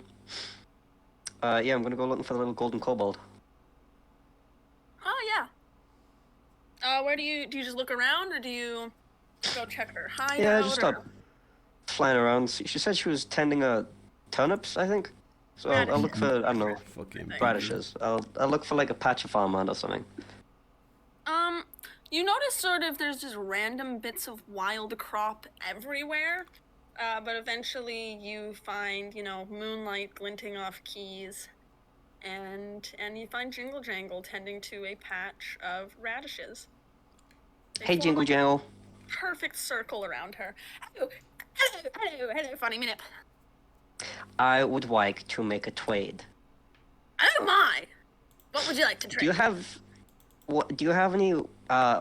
Yeah, I'm gonna go looking for the little golden kobold. Oh yeah. Where do you just look around, or do you go check her hideout? Yeah, I just or... stopped flying around. She said she was tending turnips, I think. So I'll look for, I don't know, Fucking radishes. I'll look for like a patch of farmland or something. You notice sort of there's just random bits of wild crop everywhere, but eventually you find, you know, moonlight glinting off keys, and you find Jingle Jangle tending to a patch of radishes. They Hey, form Jingle a Jangle. perfect circle around her. Hello, funny minute. I would like to make a trade. Oh my! What would you like to trade? Do you have any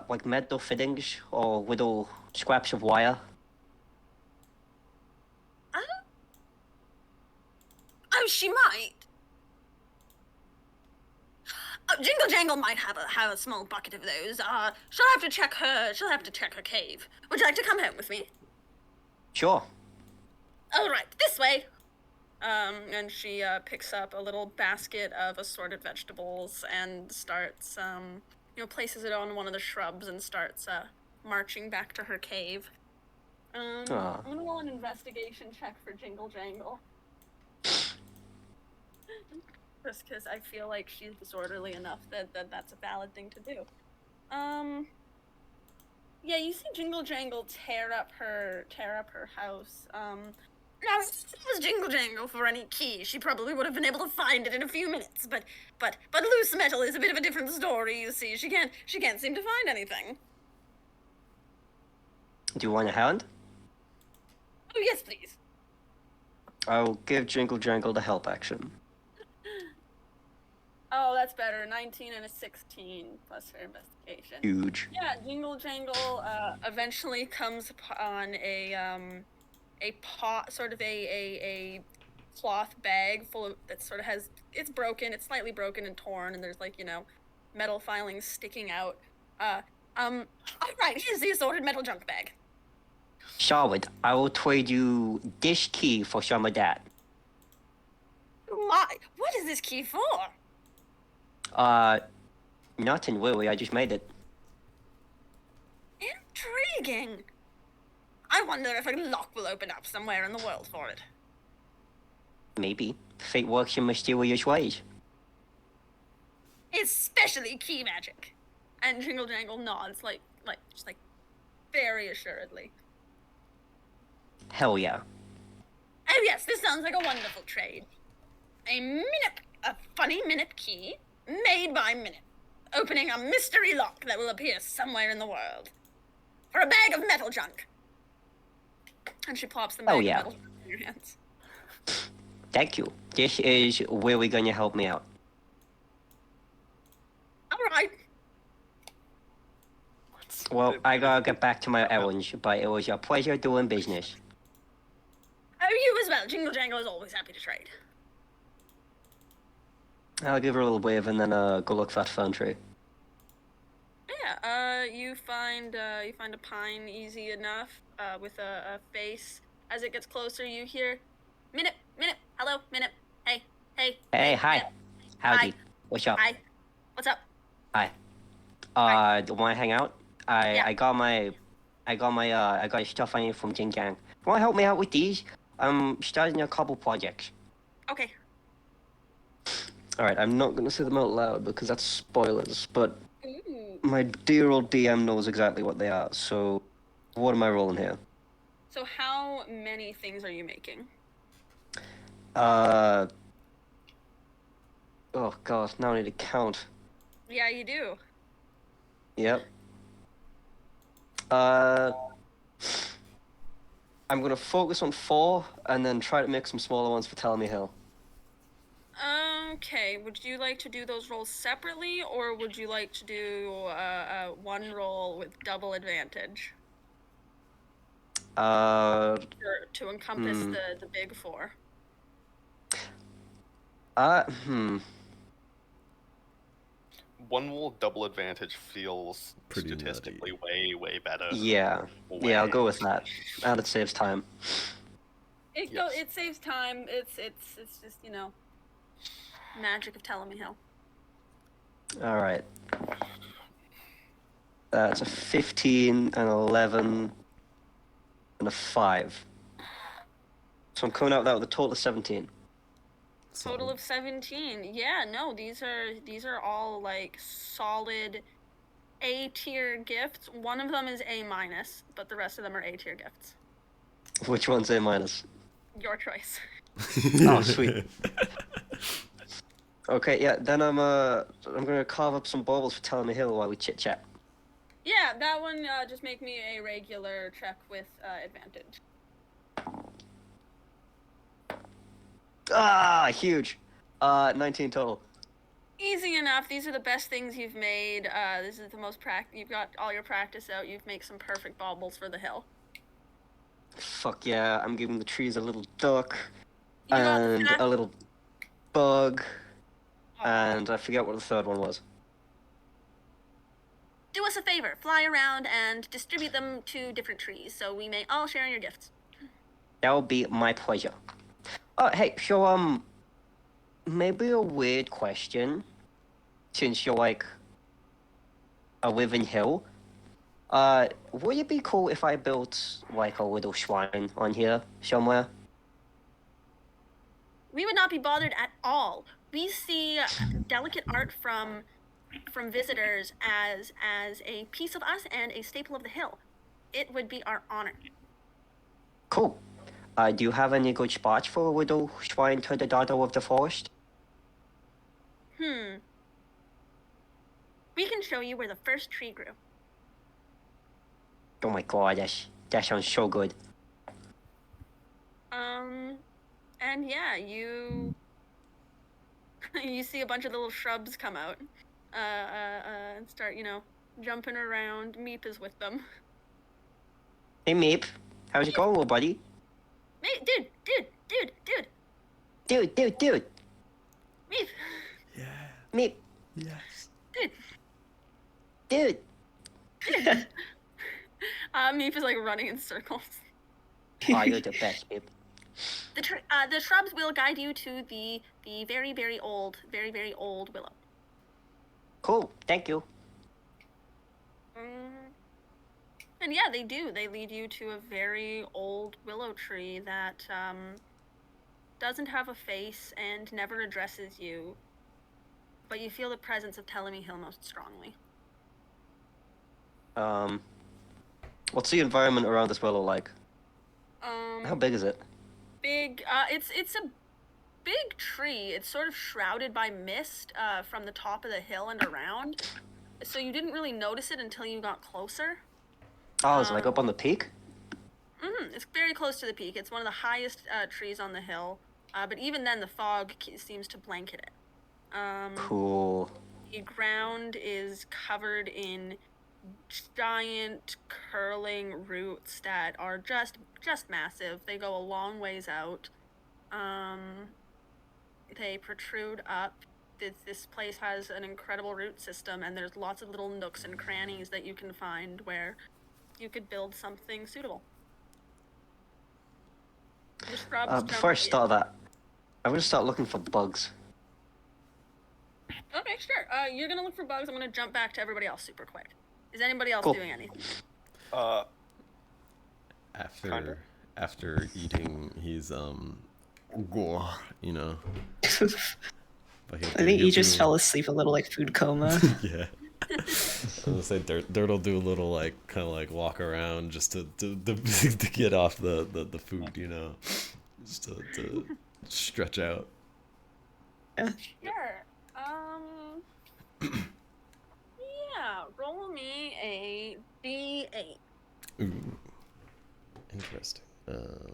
like metal fittings or little scraps of wire? Oh, she might. Oh, Jingle Jangle might have a small bucket of those. She'll have to check her cave. Would you like to come home with me? Sure. All right, this way. And she picks up a little basket of assorted vegetables and starts, places it on one of the shrubs and starts marching back to her cave. I'm gonna roll an investigation check for Jingle Jangle. Just because I feel like she's disorderly enough that that's a valid thing to do. Yeah, you see Jingle Jangle tear up her house. Now, if it was Jingle Jangle for any key, she probably would have been able to find it in a few minutes. But loose metal is a bit of a different story. You see, she can't seem to find anything. Do you want a hand? Oh yes, please. I'll give Jingle Jangle the help action. Oh, that's better. 19 and a 16 plus her investigation. Huge. Yeah, Jingle Jangle eventually comes upon a pot, sort of a cloth bag full of that sort of has it's broken, it's slightly broken and torn, and there's metal filings sticking out. All right, here's the assorted metal junk bag. Charlotte, I will trade you this key for some of that. My, what is this key for? Nothing really. I just made it. Intriguing. I wonder if a lock will open up somewhere in the world for it. Maybe. Fate works in mysterious ways. Especially key magic. And Jingle Jangle nods, just very assuredly. Hell yeah. Oh yes, this sounds like a wonderful trade. A funny minute key, made by Minute, opening a mystery lock that will appear somewhere in the world. For a bag of metal junk. And she plops the bag of metal junk in your hands. Thank you. This is really gonna help me out. Alright. Well, I gotta get back to my errands, but it was a pleasure doing business. Oh, you as well. Jingle Jangle is always happy to trade. I'll give her a little wave and then go look for that fern tree. Yeah, you find a pine easy enough, with a face. As it gets closer, you hear, Minute, hello, Minute, hey. Hey, hi. Minute. Howdy. Hi. What's up? Hi. What's up? Hi. Wanna hang out? I got stuff I need from Jing Gang. Wanna help me out with these? I'm starting a couple projects. Okay. Alright, I'm not gonna say them out loud because that's spoilers, but Ooh. my dear old DM knows exactly what they are, so what am I rolling here? So how many things are you making? Oh god, now I need to count. Yeah, you do. Yep. I'm gonna focus on 4 and then try to make some smaller ones for Tellamy Hill. Okay, would you like to do those rolls separately, or would you like to do one roll with double advantage? To encompass the big 4. One roll double advantage feels Pretty statistically way better. Yeah. Yeah, I'll go with that. And it saves time. It saves time. It's just, magic of Tellamy Hill. Alright. That's a 15, an 11, and a 5. So I'm coming out with that with a total of 17. Total of 17. Yeah, no, these are all solid A tier gifts. One of them is A minus, but the rest of them are A tier gifts. Which one's A minus? Your choice. Oh, sweet. Okay, yeah, then I'm gonna carve up some baubles for Tellamy Hill while we chit chat. Yeah, that one, just make me a regular check with advantage. Ah, huge. 19 total. Easy enough. These are the best things you've made. This is the most you've got all your practice out. You've made some perfect baubles for the hill. Fuck yeah, I'm giving the trees a little duck You got and that? a little bug. And I forget what the third one was. Do us a favor, fly around and distribute them to different trees so we may all share in your gifts. That would be my pleasure. Oh, hey, so, maybe a weird question, since you're like a living hill. Would it be cool if I built like a little shrine on here somewhere? We would not be bothered at all. We see delicate art from visitors as a piece of us and a staple of the hill. It would be our honor. Cool. Do you have any good spots for a little shrine to the daughter of the forest? We can show you where the first tree grew. Oh my god, that sounds so good. And yeah, you see a bunch of little shrubs come out, and start, jumping around. Meep is with them. Hey Meep, how's it going, little buddy? Dude. Dude. Meep. Yeah. Meep. Yes. Dude. Meep is like running in circles. Oh, you're the best, Meep. The shrubs will guide you to the very, very old willow. Cool, thank you. And yeah, they do. They lead you to a very old willow tree that doesn't have a face and never addresses you, but you feel the presence of Telemy Hill most strongly. What's the environment around this willow like? How big is it? Big. It's a big tree. It's sort of shrouded by mist from the top of the hill and around, so you didn't really notice it until you got closer. Oh, it's like up on the peak? It's very close to the peak. It's one of the highest trees on the hill, but even then the fog seems to blanket it. Cool. The ground is covered in giant curling roots that are just massive. They go a long ways out. They protrude up. This place has an incredible root system, and there's lots of little nooks and crannies that you can find where you could build something suitable. The shrubs Before I start that, I'm gonna start looking for bugs. Okay, sure. You're gonna look for bugs. I'm gonna jump back to everybody else super quick. Is anybody else Cool. doing anything? After eating, he's gore, you know. But I think he just fell asleep a little, like food coma. Yeah. I was gonna say Dirt'll do a little like kind of like walk around just to to get off the food, you know, just to stretch out. Sure. Yeah. Roll me a D8. Ooh, interesting. D8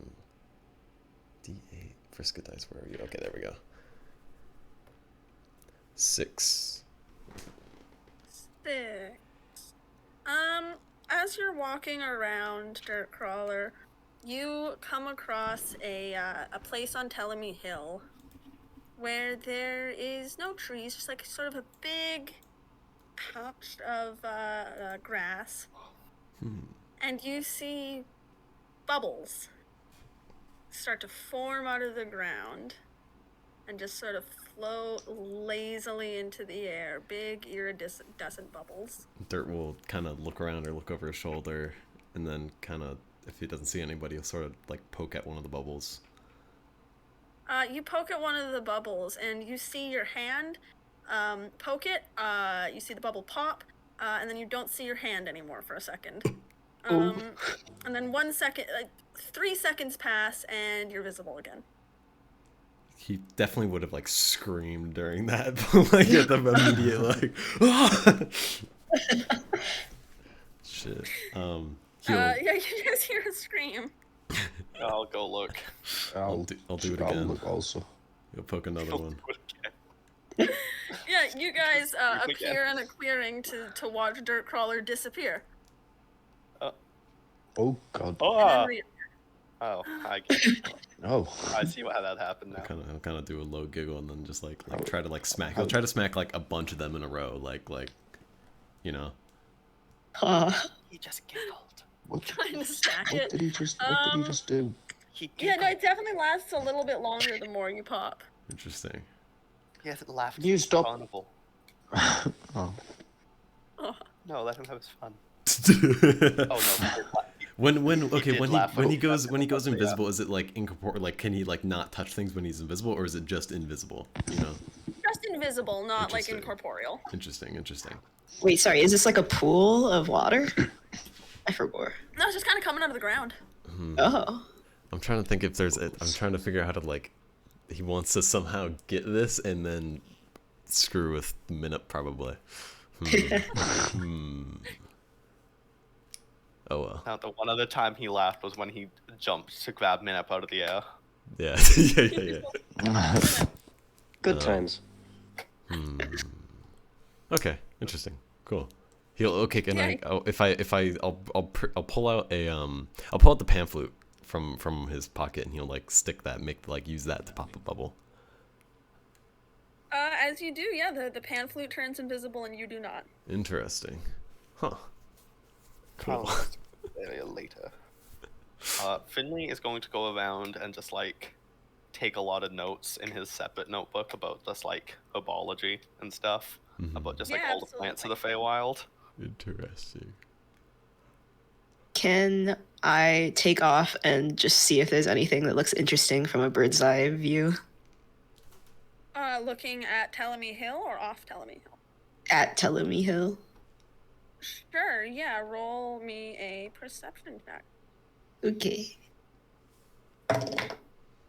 Frisca dice. Where are you? Okay, there we go. 6. 6. As you're walking around Dirt Crawler, you come across a place on Telemy Hill where there is no trees, just like sort of a big patch of grass. And you see bubbles start to form out of the ground and just sort of float lazily into the air. Big iridescent bubbles. Dirt will kind of look around or look over his shoulder, and then kind of, if he doesn't see anybody, he'll sort of like poke at one of the bubbles. You poke at one of the bubbles, and you see your hand. Poke it. You see the bubble pop, and then you don't see your hand anymore for a second. And then 1 second, 3 seconds pass, and you're visible again. He definitely would have like screamed during that, but like at the immediate like, ah! Shit. Yeah, you guys hear a scream. I'll go look. I'll do it I'll again. look also. You'll poke another one. Yeah, you guys Again. appear in a clearing to watch Dirt Crawler disappear. Oh god. And then reappear. Oh, I get it. Oh. I see how that happened now. He'll kind of do a low giggle and then just like try to like smack. He'll try to smack like a bunch of them in a row, like you know. He just giggled. What, Trying to stack what it. did he just do? He Yeah, giggled. no, it definitely lasts a little bit longer the more you pop. Interesting. Yes, it laughed. Can you stop? Carnival. Oh. Oh. No, let him have his fun. Oh Oh no. He did laugh. when he goes Yeah. invisible, is it like incorporeal? Like, can he like not touch things when he's invisible, or is it just invisible? You know. Just invisible, not like Interesting. incorporeal. Interesting. Wait, sorry, is this like a pool of water? I forgot. No, it's just kind of coming out of the ground. Oh. I'm trying to think if there's. I'm trying to figure out how to like. He wants to somehow get this and then screw with Minute probably. Oh well. Now, the one other time he laughed was when he jumped to grab Minep out of the air. Yeah. yeah. Good times. Okay. Interesting. Cool. Can Yeah. I'll pull out I'll pull out the pan flute from his pocket and he'll like stick that, use that to pop a bubble. As you do, yeah, the pan flute turns invisible and you do not. Interesting. Huh. Cool. Area later. Finley is going to go around and just like take a lot of notes in his separate notebook about just like herbology and stuff, about just like Yeah, all the plants of the Feywild. Interesting. Can I take off and just see if there's anything that looks interesting from a bird's eye view? Looking at Telemy Hill or off Telemy Hill? At Telemy Hill. Sure, yeah, roll me a perception check. Okay.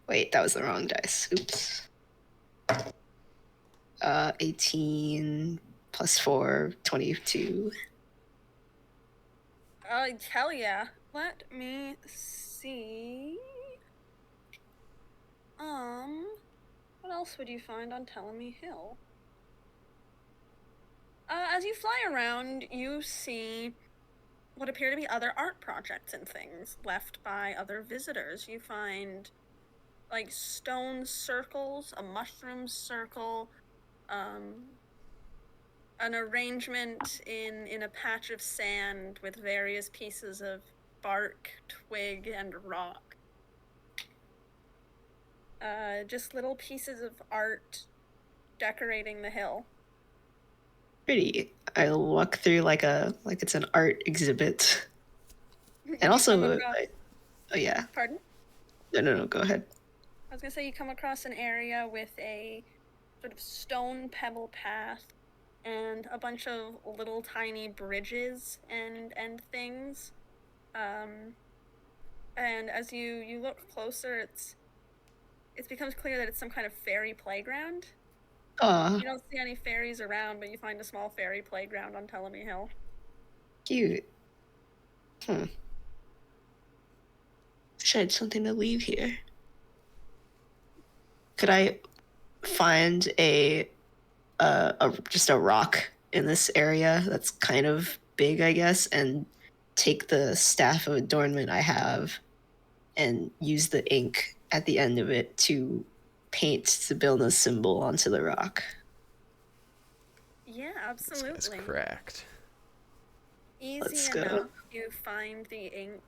Wait, that was the wrong dice. Oops. 18 plus 4, 22. Hell yeah. Let me see. What else would you find on Telemy Hill? As you fly around, you see what appear to be other art projects and things left by other visitors. You find, like, stone circles, a mushroom circle, an arrangement in a patch of sand with various pieces of bark, twig, and rock. Just little pieces of art decorating the hill. Pretty. I'll walk through like it's an art exhibit. And also, oh yeah. Pardon? No, go ahead. I was gonna say you come across an area with a sort of stone pebble path and a bunch of little tiny bridges and things. And as you look closer, it becomes clear that it's some kind of fairy playground. Aw, You don't see any fairies around, but you find a small fairy playground on Telemy Hill. cute. Wish I had something to leave here. Could I find just a rock in this area that's kind of big, I guess, and take the staff of adornment I have and use the ink at the end of it to paint Sibylna's symbol onto the rock? Yeah, This absolutely. guy's cracked. Let's Easy go. enough. You find the ink,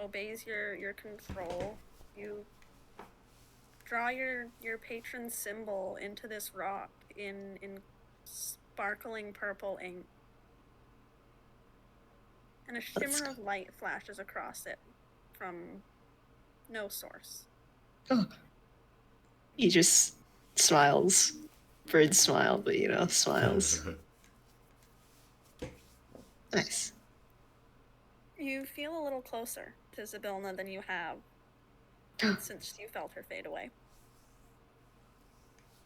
obeys your control. You draw your patron's symbol into this rock in sparkling purple ink. And a Let's shimmer of light flashes across it from no source. He just smiles. Bird smile, but smiles. Nice. You feel a little closer to Sibylna than you have since you felt her fade away.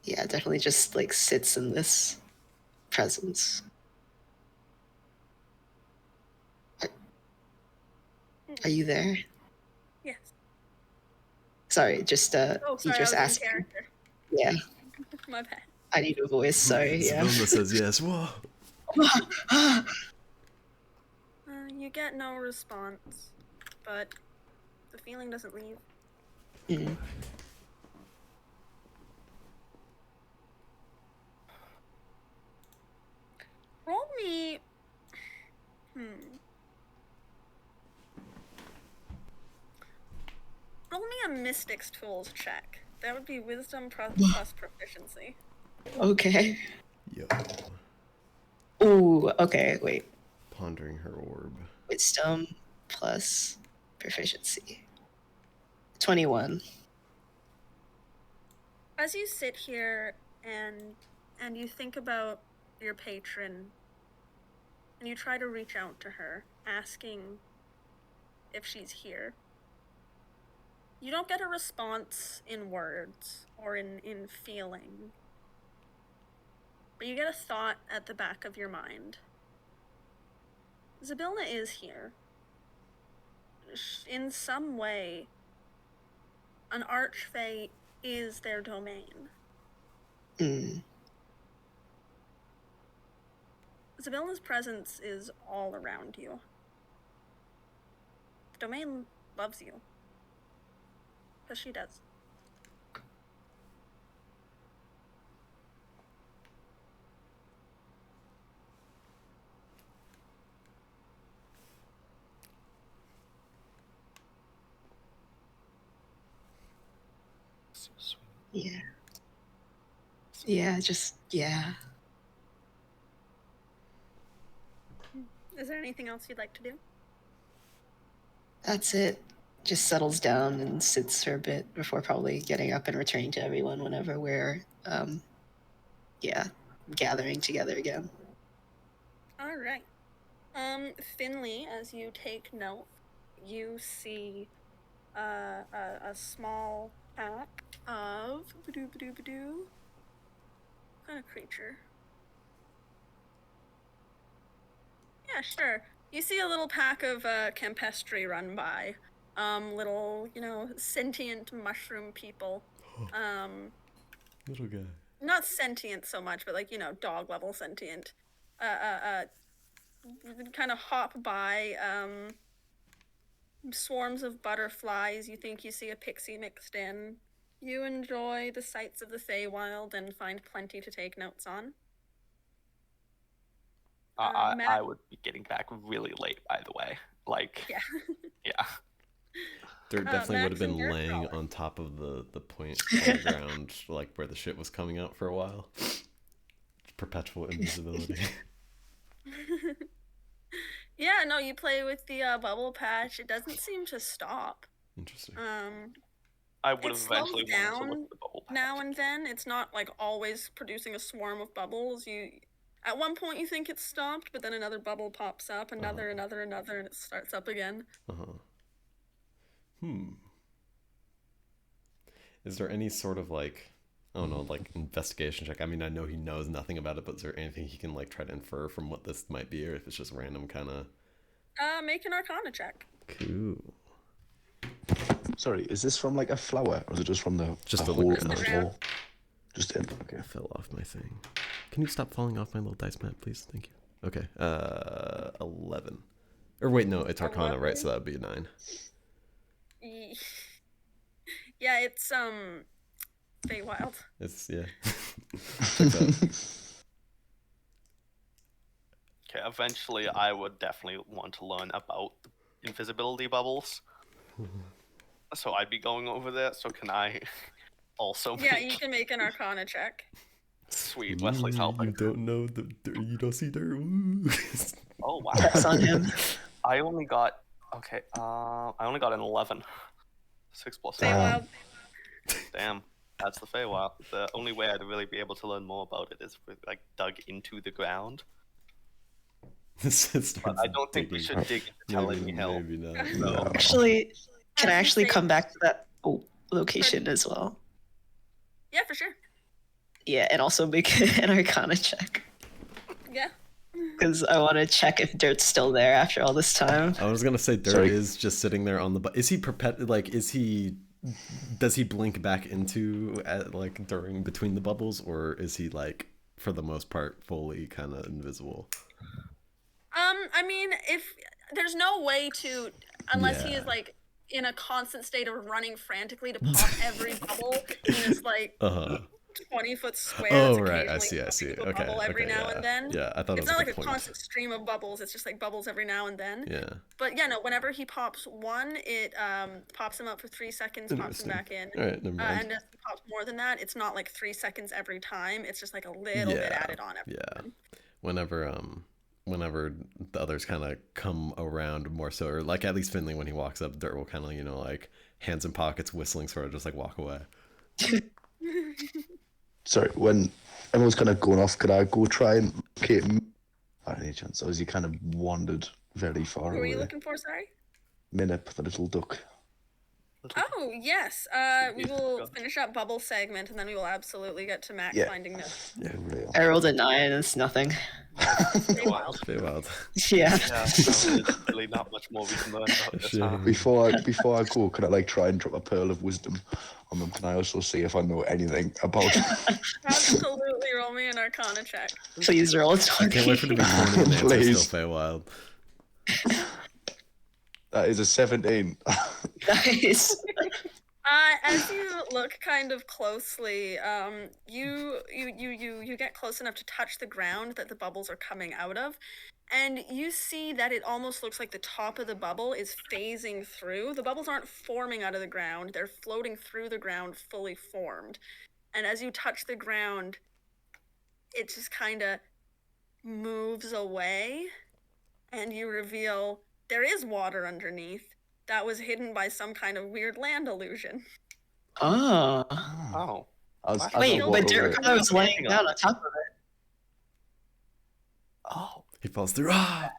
Yeah, definitely just like sits in this presence. Are you there? Yes. Sorry, just Oh, he sorry, just I was asked. in character. Yeah, My bad. I need a voice. Sorry. Yeah. Sibylna says yes. Whoa. You get no response, but The feeling doesn't leave. Mm. Roll me. Roll me a Mystics Tools check. That would be Wisdom plus Proficiency. Okay. Yo. Ooh, okay, wait. Pondering her orb. Wisdom plus proficiency. 21. As you sit here and you think about your patron, and you try to reach out to her, asking if she's here, you don't get a response in words or in feeling, but you get a thought at the back of your mind. Zybilna is here. In some way, an archfey is their domain. Mm. Zybilna's presence is all around you. The domain loves you. Because she does. So sweet. Yeah. Yeah, yeah. Is there anything else you'd like to do? That's it. Just settles down and sits for a bit before probably getting up and returning to everyone whenever we're, gathering together again. All right. Finley, as you take note, you see a small pack of what kind of creature? Yeah, sure. You see a little pack of campestri run by. Little, sentient mushroom people. Little guy. Not sentient so much, but like, dog level sentient. Kind of hop by, swarms of butterflies. You think you see a pixie mixed in. You enjoy the sights of the Feywild and find plenty to take notes on. I would be getting back really late, by the way. Yeah. Yeah. Dirt definitely would have been Max and Dirt laying Crawler. on top of the point on the ground, like where the shit was coming out for a while. Perpetual invisibility. Yeah, no, you play with the bubble patch. It doesn't seem to stop. Interesting. I would It have eventually slows wanted to down look at the bubble patch. now and then. It's not like always producing a swarm of bubbles. At one point you think it's stopped, but then another bubble pops up, another, and it starts up again. Is there any sort of like, I don't know, like investigation check? I mean, I know he knows nothing about it, but is there anything he can like try to infer from what this might be, or if it's just random kind of? Make an Arcana check. Cool. Sorry, is this from like a flower, or is it just from the Just the hole in ground. the floor? Just in. Okay. I fell off my thing. Can you stop falling off my little dice mat, please? Thank you. Okay. 11. Or wait, no, it's Arcana, 11? right? So that would be a 9. Yeah, it's Feywild. It's yeah. Checks out. Okay, eventually I would definitely want to learn about invisibility bubbles. So I'd be going over there. So can I also Yeah, make... you can make an Arcana check. Sweet, Wesley's helping. You don't know you don't see dirt. Ooh. Oh wow. Press on him. I only got an 11. 6 plus 7. Feywild. Damn, that's the Feywild. The only way I'd really be able to learn more about it is with like dug into the ground. But I don't think we should dig into telling me hell. Maybe not. No. Actually, can I As you actually say- come back to that location as well? Yeah, for sure. Yeah, and also make an Arcana check. Yeah. Because I want to check if Dirt's still there after all this time. I was gonna say Dirt Sorry. is just sitting there on the. Is he does he blink back into like during between the bubbles, or is he like for the most part fully kind of invisible? I mean, if there's no way to, unless he Yeah. is like in a constant state of running frantically to pop every bubble in this like 20-foot square. Oh, that's right. I occasionally see. popping up a Okay. bubble every Okay. now Yeah. and then. Yeah. I thought it It's was not like like a a point. constant stream of bubbles. It's just like bubbles every now and then. Yeah. But yeah, no. Whenever he pops one, it pops him up for 3 seconds, pops him Interesting. back in. All right. Never mind. And if he pops more than that, it's not like 3 seconds every time. It's just like a little bit added on every time. Whenever the others kind of come around more so, or like at least Finley when he walks up, Dirt will kind of like hands in pockets, whistling, sort of just like walk away. Sorry, when everyone's kind of going off, could I go try and locate him? By any chance, or has he kind of wandered very far Who are away? you looking for? Sorry. Minip, the little duck. Oh yes. We will finish up bubble segment, and then we will absolutely get to Mac finding this. Yeah, real. I rolled a 9, it's nothing. Stay wild. Stay wild. Yeah. Yeah, so there's really not much more we can learn about this. Huh? Before I go, can I like try and drop a pearl of wisdom on them? Can I also see if I know anything about? Absolutely, roll me an Arcana check. Please roll a 20. Can't wait for it to be 20 and the answer's Please. still Feywild. That is a 17. Nice. As you look kind of closely, you get close enough to touch the ground that the bubbles are coming out of, and you see that it almost looks like the top of the bubble is phasing through. The bubbles aren't forming out of the ground; they're floating through the ground, fully formed. And as you touch the ground, it just kind of moves away, and you reveal there is water underneath. That was hidden by some kind of weird land illusion. Oh. Oh. Wait, walk but away. Dirk was laying down on top of Oh. He falls through. Ah!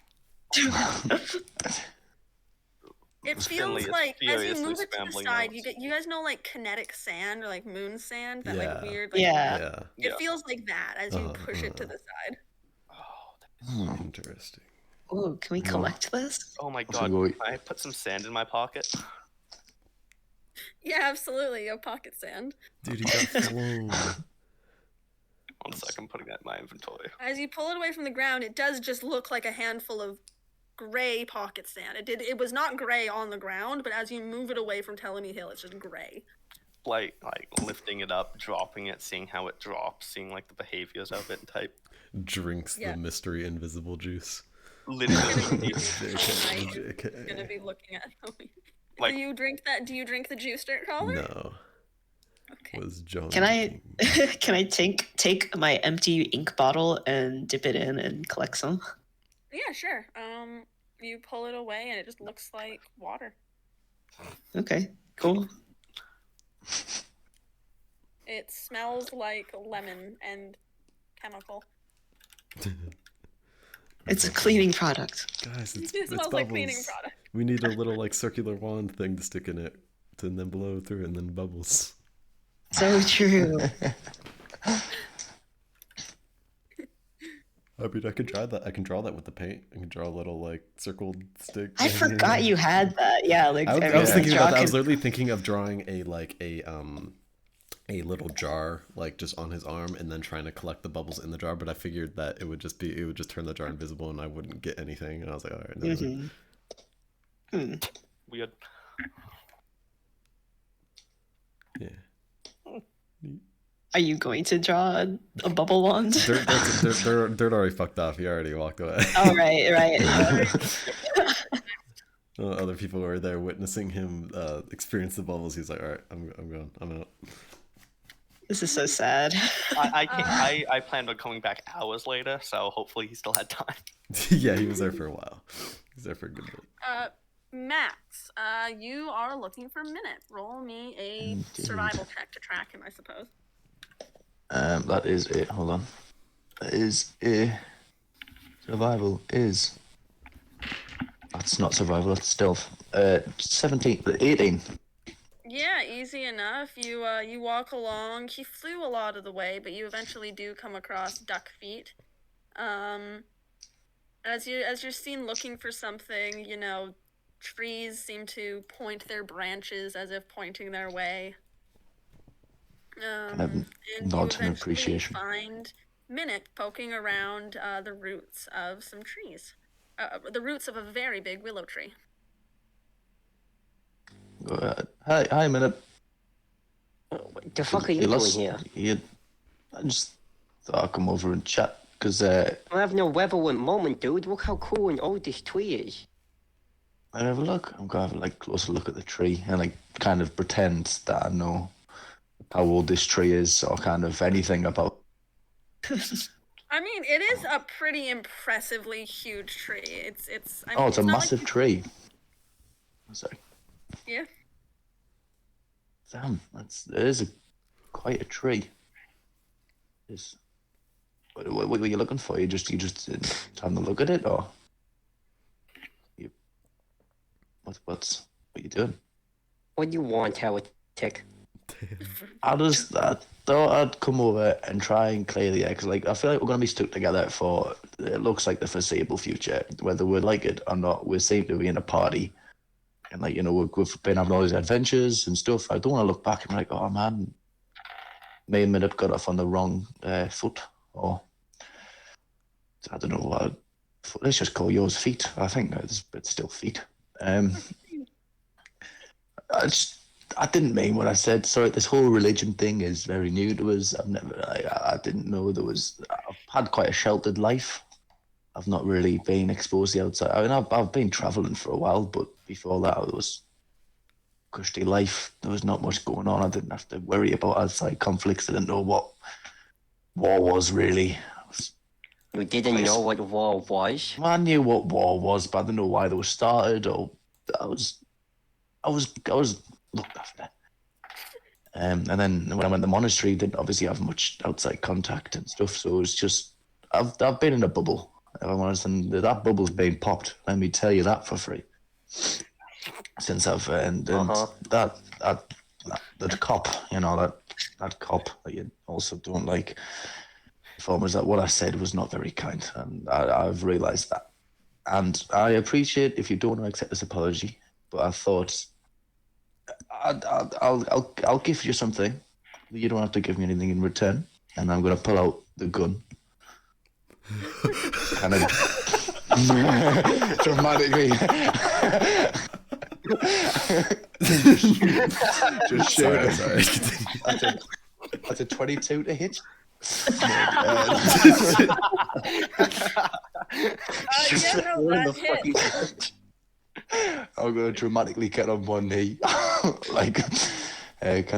It Finley feels is like as you furiously move it to the scrambling side, notes. you guys know like kinetic sand or like moon sand, that Yeah. like weird it. like Yeah. Yeah. it feels like that as you push it to the side. Interesting. Ooh, can we collect this? Oh my Also god, go- can I put some sand in my pocket? Yeah, absolutely. You have pocket sand. Dude, he got flown. 1 second, I'm putting that in my inventory. As you pull it away from the ground, it does just look like a handful of gray pocket sand. It was not gray on the ground, but as you move it away from Telemy Hill, it's just gray. Like lifting it up, dropping it, seeing how it drops, seeing like the behaviors of it type. Drinks Yeah. the mystery invisible juice. Literally. JK. Gonna be looking at Like- do you drink that? Do you drink the juice, Dirt Caller? No. Okay. Was John Can I drinking? can I take my empty ink bottle and dip it in and collect some? Yeah, sure. You pull it away and it just looks like water. Okay, cool. It smells like lemon and chemical. It's a cleaning product. Guys, it's It smells bubbles. like cleaning product. We need a little like circular wand thing to stick in it, and then blow through, and then bubbles. So true. I mean, I could try that. I can draw that with the paint. I can draw a little like circled stick. I forgot you had that. Yeah, like I was thinking about that. I was Draken- literally thinking of drawing a little jar like just on his arm, and then trying to collect the bubbles in the jar. But I figured that it would just turn the jar invisible, and I wouldn't get anything. And I was like, all right, never mind. Weird. Yeah. Are you going to draw a bubble wand? Dirt already fucked off. He already walked away. Oh, right. Other people were there witnessing him experience the bubbles. He's like, all right, I'm going. I'm out. This is so sad. I planned on coming back hours later, so hopefully he still had time. Yeah, he was there for a while. He was there for a good bit. Max, you are looking for Minute. Roll me a Indeed. survival check to track him, I suppose. That is it. Hold on. That is a survival is. That's not survival. That's stealth. 18. Yeah, easy enough. You walk along. He flew a lot of the way, but you eventually do come across duck feet. As you're seen looking for something, you know, trees seem to point their branches as if pointing their way. And nod you in eventually appreciation. find Minute poking around the roots of some trees. The roots of a very big willow tree. Go ahead. Hi, Minute. What the fuck are you doing here? I just thought I'd come over and chat, because I have no weather at moment, dude. Look how cool and old this tree is. I have a look. I'm gonna have a closer look at the tree and kind of pretend that I know how old this tree is or kind of anything about. I mean, it is a pretty impressively huge tree. It's. I mean, It's a not massive tree. Sorry. Yeah. Damn, it is quite a tree. What were you looking for? You just having a look at it, or what you doing? What do you want, Heretic? I thought I'd come over and try and clear the air, because I feel like we're gonna be stuck together for it looks like the foreseeable future, whether we like it or not. We seem to be in a party, and we've been having all these adventures and stuff. I don't want to look back and be like, oh man, me and Minute got off on the wrong foot, or I don't know. Let's just call yours feet. I think it's still feet. I didn't mean what I said. Sorry, this whole religion thing is very new to us. I didn't know there was. I've had quite a sheltered life. I've not really been exposed to the outside. I mean, I've been traveling for a while, but before that, it was cushy life. There was not much going on. I didn't have to worry about outside conflicts. I didn't know what war was really. You didn't know what war was? I knew what war was, but I didn't know why they were started. Or I was looked after. And then when I went to the monastery, didn't obviously have much outside contact and stuff. So it was just I've been in a bubble, if I'm honest, and that bubble's been popped. Let me tell you that for free. Since I've that cop, that cop that you also don't like. Informers that what I said was not very kind, and I've realised that. And I appreciate if you don't want to accept this apology, but I thought I'll give you something. You don't have to give me anything in return, and I'm going to pull out the gun. Kind of dramatically. Just shoot it. Sorry. That's a 22 to hit. Yeah, no, that hit. I'm going to dramatically get on one knee, kind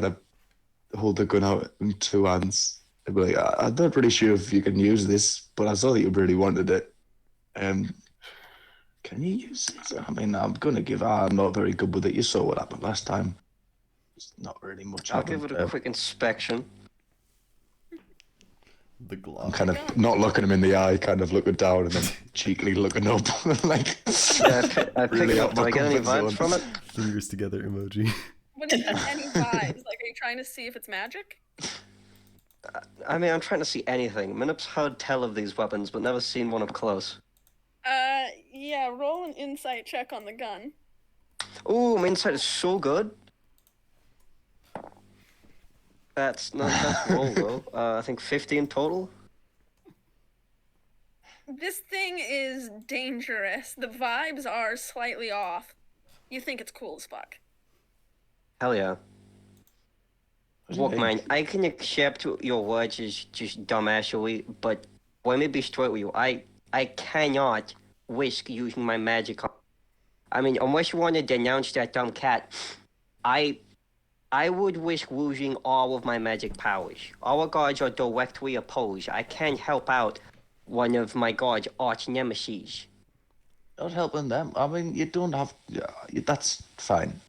of hold the gun out in two hands. I'd be like, I'm not really sure if you can use this, but I saw that you really wanted it. Can you use it? I mean, I'm not very good with it. You saw what happened last time. It's not really much. I'll give it a quick inspection. The glove. I'm kind of not looking him in the eye, kind of looking down and then cheekily looking up. I pick it up. Do I get any vibes from it? Fingers together emoji. What do you mean, any vibes? Are you trying to see if it's magic? I mean, I'm trying to see anything. Minup's heard tell of these weapons, but never seen one up close. Yeah, roll an insight check on the gun. Ooh, my insight is so good. That's not that's roll though. I think 50 in total. This thing is dangerous. The vibes are slightly off. You think it's cool as fuck. Hell yeah. Look, man, I can accept your words as just dumbassery, but let me be straight with you. I cannot risk using my magic. I mean, unless you want to denounce that dumb cat, I would risk losing all of my magic powers. Our gods are directly opposed. I can't help out one of my god's arch nemesis. Not helping them. I mean, you don't have. That's fine.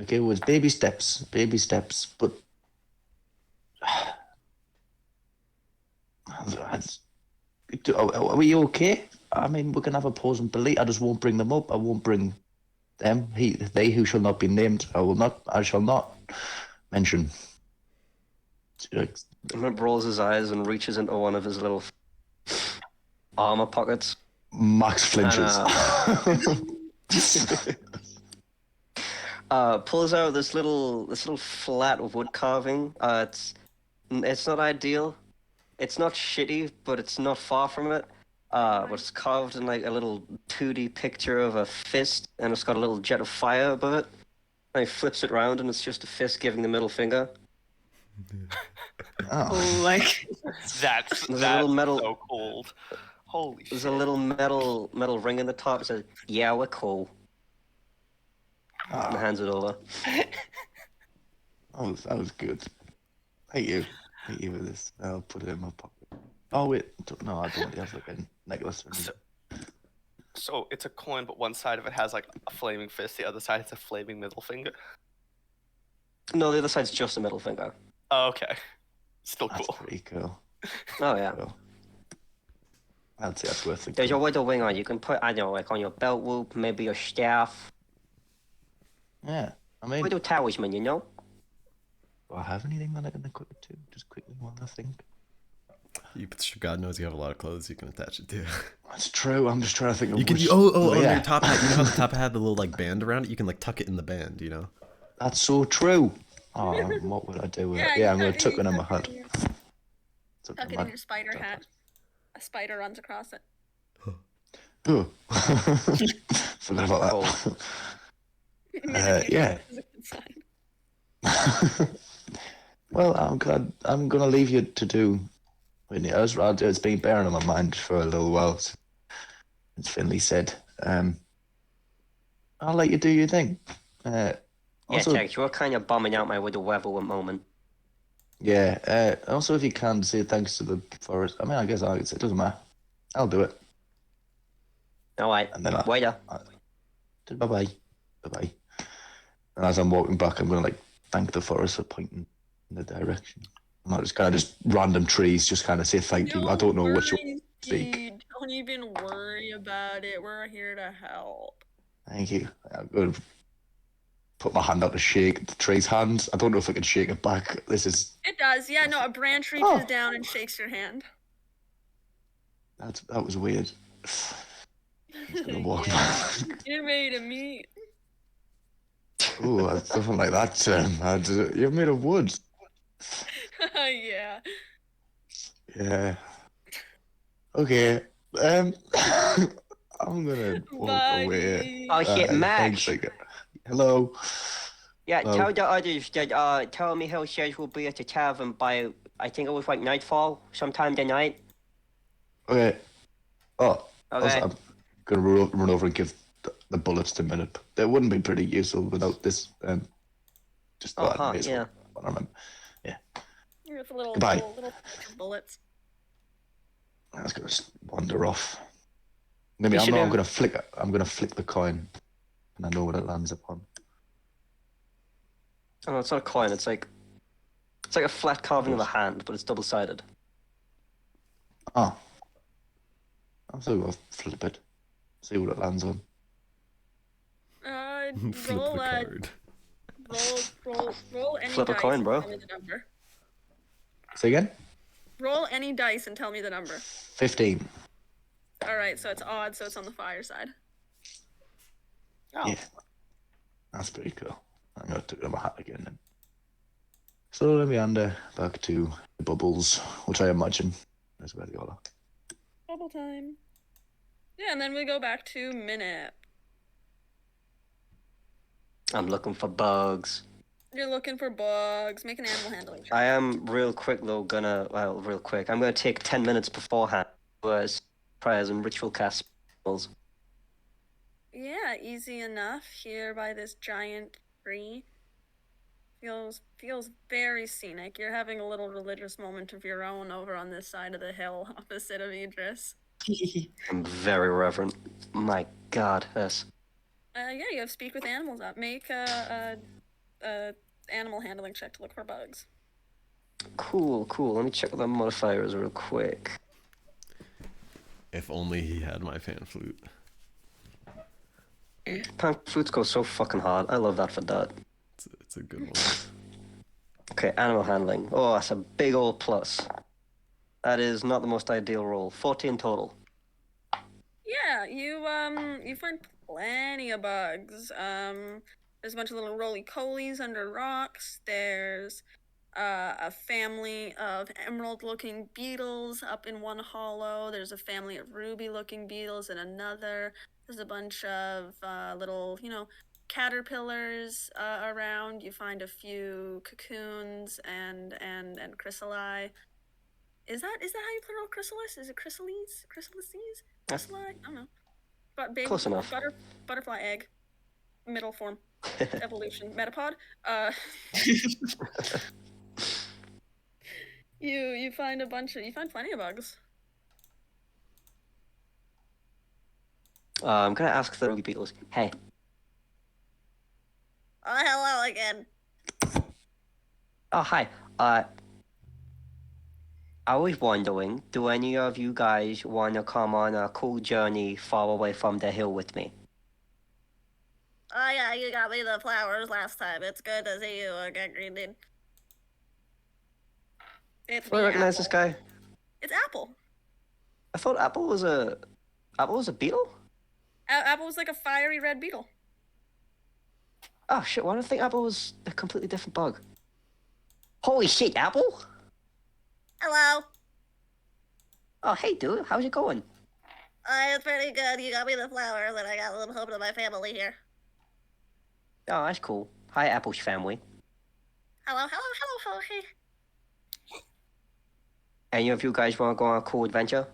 Okay, it was baby steps, but. Are we okay? I mean, we can have a pause and believe. I just won't bring them up. I won't bring them. They who shall not be named. I shall not mention. Minute rolls his eyes and reaches into one of his little armor pockets. Max flinches. Pulls out this little flat wood carving. It's not ideal. It's not shitty, but it's not far from it. But it's carved in like a little 2D picture of a fist, and it's got a little jet of fire above it. And he flips it around, and it's just a fist giving the middle finger. Oh. Oh my That's There's a little metal. so cold. Holy There's shit. a little metal ring in the top. It says, "Yeah, we're cool." And hands it over. That was good. Thank you. Thank you for this. I'll put it in my pocket. Oh wait, no, I don't want to have like a necklace or anything. So it's a coin, but one side of it has like a flaming fist, the other side has a flaming middle finger. No, the other side's just a middle finger. Oh, okay. Still That's cool. pretty cool. Oh yeah. Cool. I'd say that's worth it. There's your widow wing on. You can put, I don't know, like on your belt loop, maybe your staff. Yeah, I mean, Widow talisman, you know? do I have anything that I can equip it to? Just quickly while I think. God knows you have a lot of clothes you can attach it to. That's true. I'm just trying to think of You can which... on yeah. your top hat. You know how the top hat had the little like band around it. You can like tuck it in the band. You know. That's so true. Oh, what would I do with it? Yeah, I'm going to tuck it in my hat. Tuck it in your spider hat. A spider runs across it. Oh. Forgot about that. Yeah. Well, I'm glad. I'm going to leave you to do... Whitney, it's been bearing on my mind for a little while, as Finley said. I'll let you do your thing. Yeah, Also, Tex, you're kind of bombing out my widow weather at the moment. yeah. Also, if you can, say thanks to the forest. I mean, I guess it doesn't matter. I'll do it. Alright, And then waiter. Bye-bye. Bye-bye. And as I'm walking back, I'm going to, like, thank the forest for pointing in the direction. I'm not just kind of just random trees, just kind of say thank you. I don't know what you speak. Dude, don't even worry about it. We're here to help. Thank you. I'm going to put my hand out to shake the tree's hand. I don't know if I can shake it back. This is... It does, yeah. No, a branch reaches down and shakes your hand. That was weird. I'm just going to walk Yeah. back. You're ready to meet. Ooh, something like that. You're made of wood. Yeah. Yeah. Okay. I'm gonna walk away. Bye. Oh shit, Max. Thanks, hello. Yeah, Hello. tell the others that tell me Hill says we'll be at the tavern by, I think it was like nightfall, sometime tonight. Okay. Oh. Okay. Also, I'm gonna run over and give the bullets to Minute. They wouldn't be pretty useful without this. Just thought I'd miss yeah. one of them. You're with a little Goodbye. little bullets. I was gonna wander off. Maybe You I'm should not. have- I'm gonna flick the coin, and I know what it lands upon. Oh, it's not a coin, it's like a flat carving of a hand, but it's double-sided. Oh. I'm still gonna flip it. See what it lands on. Flip Roll the card. roll any Flip a dice coin, and bro. tell me the number. Say again? Roll any dice and tell me the number. 15. All right, so it's odd, so it's on the fire side. Oh. Yeah. That's pretty cool. I'm gonna take it in my hat again then. So let me under back to the bubbles, which I imagine is where they all are. Bubble time. Yeah, and then we go back to Minute. I'm looking for bugs. You're looking for bugs. Make an animal handling check. I am real quick though real quick. I'm gonna take 10 minutes beforehand as prayers and ritual cast spells. Yeah, easy enough here by this giant tree. Feels very scenic. You're having a little religious moment of your own over on this side of the hill opposite of Idris. I'm very reverent. My God, yes. Yeah, you have speak with animals up. Make a animal handling check to look for bugs. Cool. Let me check the modifiers real quick. If only he had my fan flute. Pan flutes go so fucking hard. I love that for that. It's a good one. Okay, animal handling. Oh, that's a big old plus. That is not the most ideal roll. 14 total. Yeah, you find plenty of bugs. There's a bunch of little roly-polies under rocks. There's a family of emerald-looking beetles up in one hollow. There's a family of ruby-looking beetles in another. There's a bunch of little, caterpillars around. You find a few cocoons and chrysali. Is that how you plural chrysalis? Is it chrysalises? Chrysalises? Chrysali? I don't know. But big Close enough. Butterfly egg. Middle form. Evolution. Metapod. You find plenty of bugs. I'm gonna ask the beetles. Hey, Oh, hello again. oh hi. I was wondering, do any of you guys want to come on a cool journey far away from the hill with me? Oh yeah, you got me the flowers last time. It's good to see you again, Green Dude. It's Do I me, recognize Apple. this guy? It's Apple. I thought Apple was a beetle. Apple was like a fiery red beetle. Oh shit! Why do I think Apple was a completely different bug? Holy shit, Apple! Hello. Oh hey, dude, how's it going? It's pretty good. You got me the flowers, and I got them home to my family here. Oh, that's cool. Hi, Apple's family. Hello, Hey. Any of you guys want to go on a cool adventure?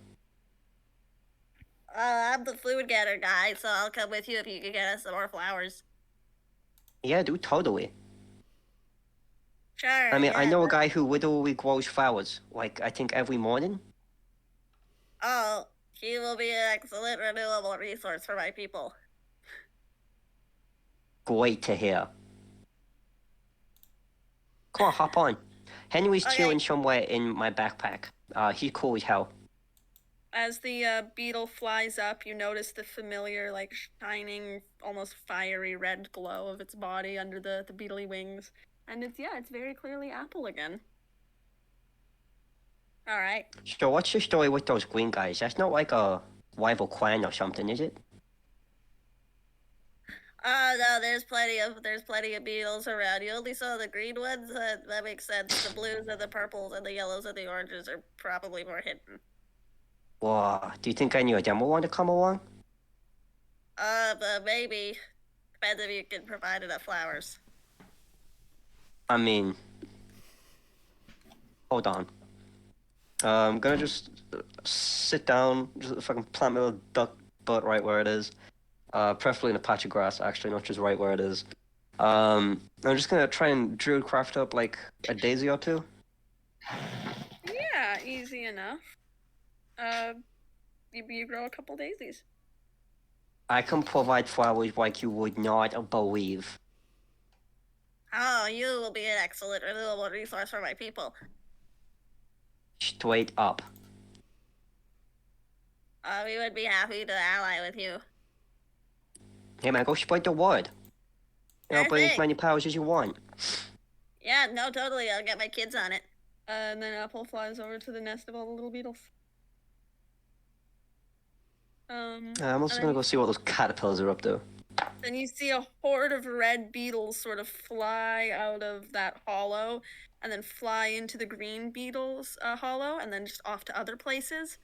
I'm the food getter guy, so I'll come with you if you can get us some more flowers. Yeah, dude, totally. Sure. I mean, I yeah. know a guy who literally grows flowers, like, I think every morning. Oh, he will be an excellent renewable resource for my people. Great to hear. Come on, hop on. Henry's Okay. chilling somewhere in my backpack. He's cool as hell. As the beetle flies up, you notice the familiar, like, shining, almost fiery red glow of its body under the beetly wings. And it's very clearly Apple again. Alright. So what's the story with those green guys? That's not like a rival clan or something, is it? No, there's plenty of beetles around. You only saw the green ones? That makes sense. The blues and the purples and the yellows and the oranges are probably more hidden. Whoa, do you think any of them will want to come along? But maybe. Depends if you can provide enough flowers. I mean... Hold on. I'm gonna just sit down, just fucking plant my little duck butt right where it is. Preferably in a patch of grass, actually, not just right where it is. I'm just gonna try and druid craft up like a daisy or two. Yeah, easy enough. You grow a couple daisies. I can provide flowers like you would not believe. Oh, you will be an excellent renewable resource for my people. Straight up. We would be happy to ally with you. Hey man, go spread the word. You know, Sure bring as thing. many powers as you want. Yeah, no, totally. I'll get my kids on it. And then Apple flies over to the nest of all the little beetles. I'm also gonna go see what those caterpillars are up to. Then you see a horde of red beetles sort of fly out of that hollow, and then fly into the green beetles hollow, and then just off to other places.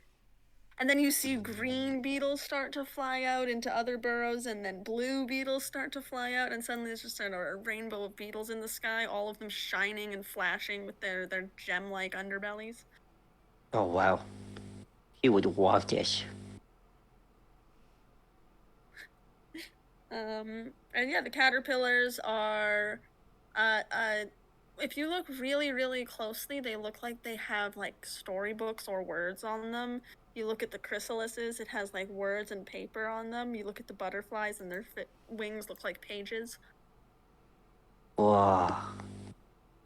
And then you see green beetles start to fly out into other burrows, and then blue beetles start to fly out, and suddenly there's just a rainbow of beetles in the sky, all of them shining and flashing with their gem-like underbellies. Oh wow. He would love this. And yeah, the caterpillars are, if you look really, really closely, they look like they have like storybooks or words on them. You look at the chrysalises, it has like words and paper on them. You look at the butterflies, and their wings look like pages. Whoa.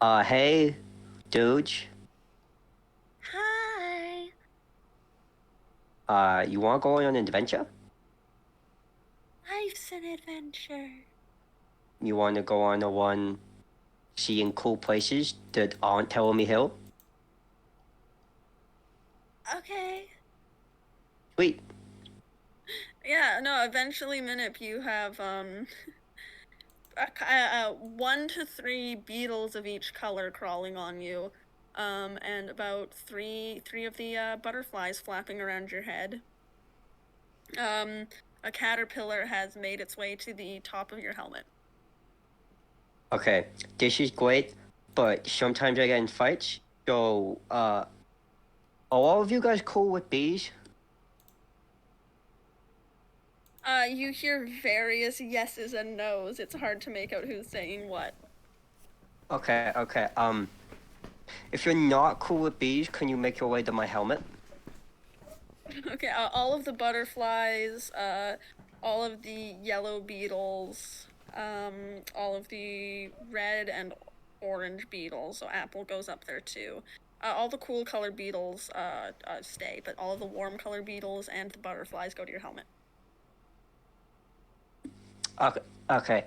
Hey, dudes. Hi. You wanna go on an adventure? Life's an adventure. You wanna go on the one seeing cool places that aren't Telemi Hill? Okay. Sweet. Yeah, no, eventually, Minip, you have, 1 to 3 beetles of each color crawling on you, and about three of the, butterflies flapping around your head. A caterpillar has made its way to the top of your helmet. Okay, this is great, but sometimes I get in fights. So, are all of you guys cool with bees? You hear various yeses and nos. It's hard to make out who's saying what. Okay. If you're not cool with bees, can you make your way to my helmet? Okay, all of the butterflies, all of the yellow beetles, all of the red and orange beetles, so apple goes up there too. All the cool colored beetles stay, but all of the warm colored beetles and the butterflies go to your helmet. Okay.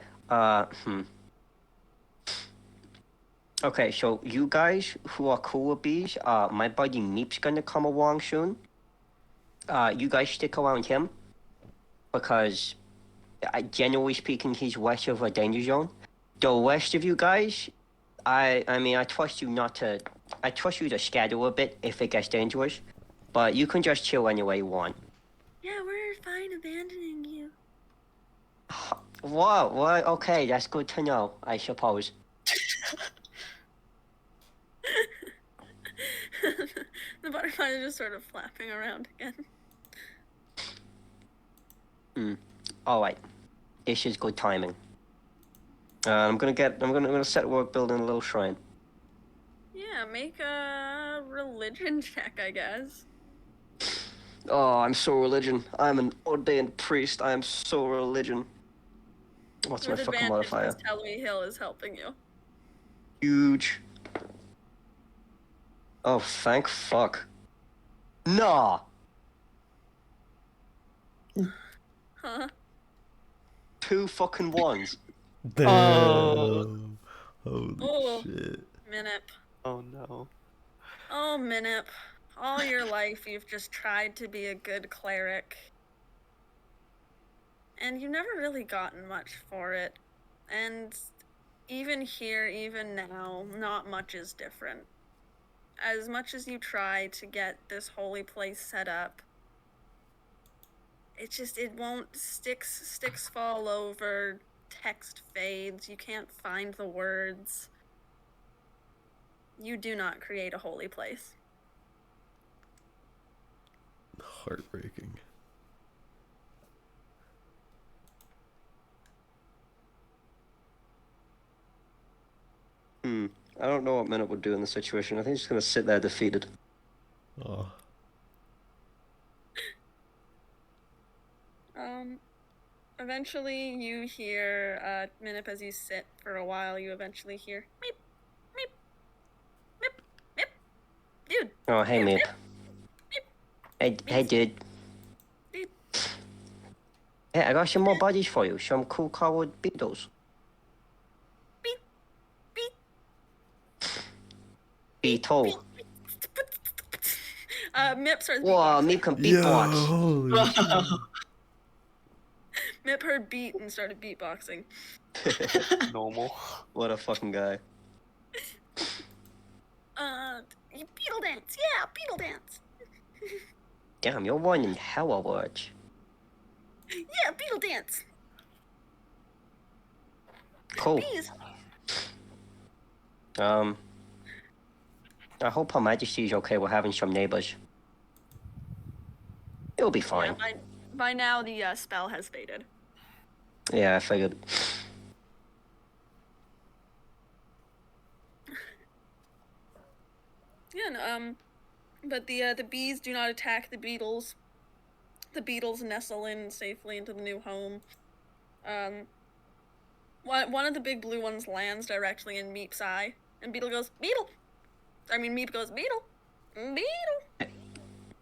Okay, so you guys who are cool with bees, my buddy Meep's gonna come along soon. You guys stick around him because, generally speaking, he's west of a danger zone. The rest of you guys, I mean, I trust you not to. I trust you to scatter a bit if it gets dangerous, but you can just chill any way you want. Yeah, we're fine abandoning you. Whoa, what? Okay, that's good to know, I suppose. The butterflies are just sort of flapping around again. All right, this is good timing. I'm gonna set work building a little shrine. Yeah, make a religion check, I guess. Oh, I'm so religion. I'm an ordained priest. I am so religion. What's my With fucking advantage, modifier? because Telly Hill is helping you. Huge. Oh, thank fuck. Nah. Huh? 2 fucking 1s. Damn. Holy Oh. shit. Minip. Oh no. Oh, Minip. All your life you've just tried to be a good cleric. And you've never really gotten much for it. And even here, even now, not much is different. As much as you try to get this holy place set up, it won't. Sticks fall over, text fades, you can't find the words. You do not create a holy place. Heartbreaking. I don't know what Minute would do in this situation. I think he's just gonna sit there defeated. Oh. Eventually you hear, Minip, as you sit for a while, you eventually hear, meep, meep, meep, meep, dude. Oh, hey, meep, Meep. Hey, dude. Meep. Hey, I got some more buddies for you. Some cool colored beetles. Beep, beep, Beetle. Mip starts Whoa, beatboxing. Meep can Yo, beatbox. holy shit. Mip heard beat and started beatboxing. Normal. What a fucking guy. Beetle dance, yeah, beetle dance. Damn, you're running hella words. Yeah, beetle dance. Cool. Bees. I hope Her Majesty's okay with having some neighbors. It'll be fine. Yeah, by now the spell has faded. Yeah, I figured. Yeah, no, but the bees do not attack the beetles. The beetles nestle in safely into the new home. One of the big blue ones lands directly in Meep's eye, and Beetle goes, Beetle! Meep goes, Beetle! Beetle!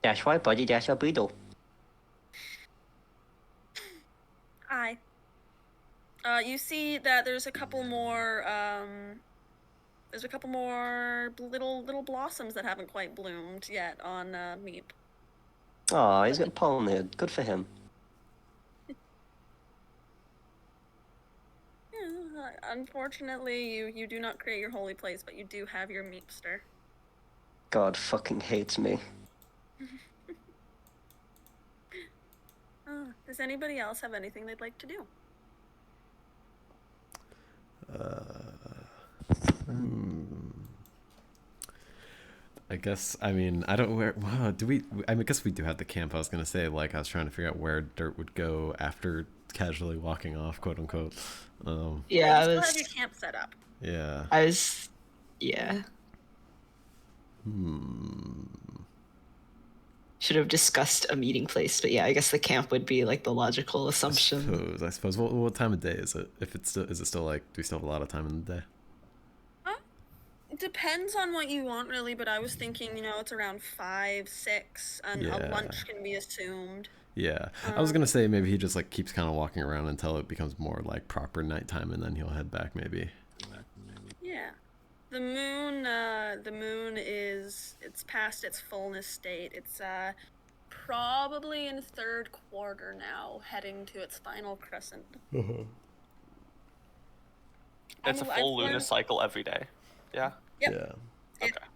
That's right, buddy, that's a beetle. Aye. You see that there's a couple more, little blossoms that haven't quite bloomed yet on, Meep. Aw, he's got pollinated. Good for him. Yeah, unfortunately, you do not create your holy place, but you do have your Meepster. God fucking hates me. Does anybody else have anything they'd like to do? I guess, I mean, I don't, where, wow, do we, I mean, I guess we do have the camp. I was going to say, like, I was trying to figure out where Dirt would go after casually walking off, quote unquote. Yeah, You still have your camp set up. Yeah. Yeah. Should have discussed a meeting place, but yeah, I guess the camp would be like the logical assumption. I suppose. What time of day is it? If it's still, is it still like, do we still have a lot of time in the day? It depends on what you want, really, but I was thinking, it's around 5, 6, and Yeah. a lunch can be assumed. Yeah, I was gonna say maybe he just like keeps kind of walking around until it becomes more like proper nighttime, and then he'll head back maybe. Yeah. The moon it's past its fullness state. It's probably in third quarter now, heading to its final crescent. It's a full lunar cycle every day. Yeah. Yep. Yeah. Okay.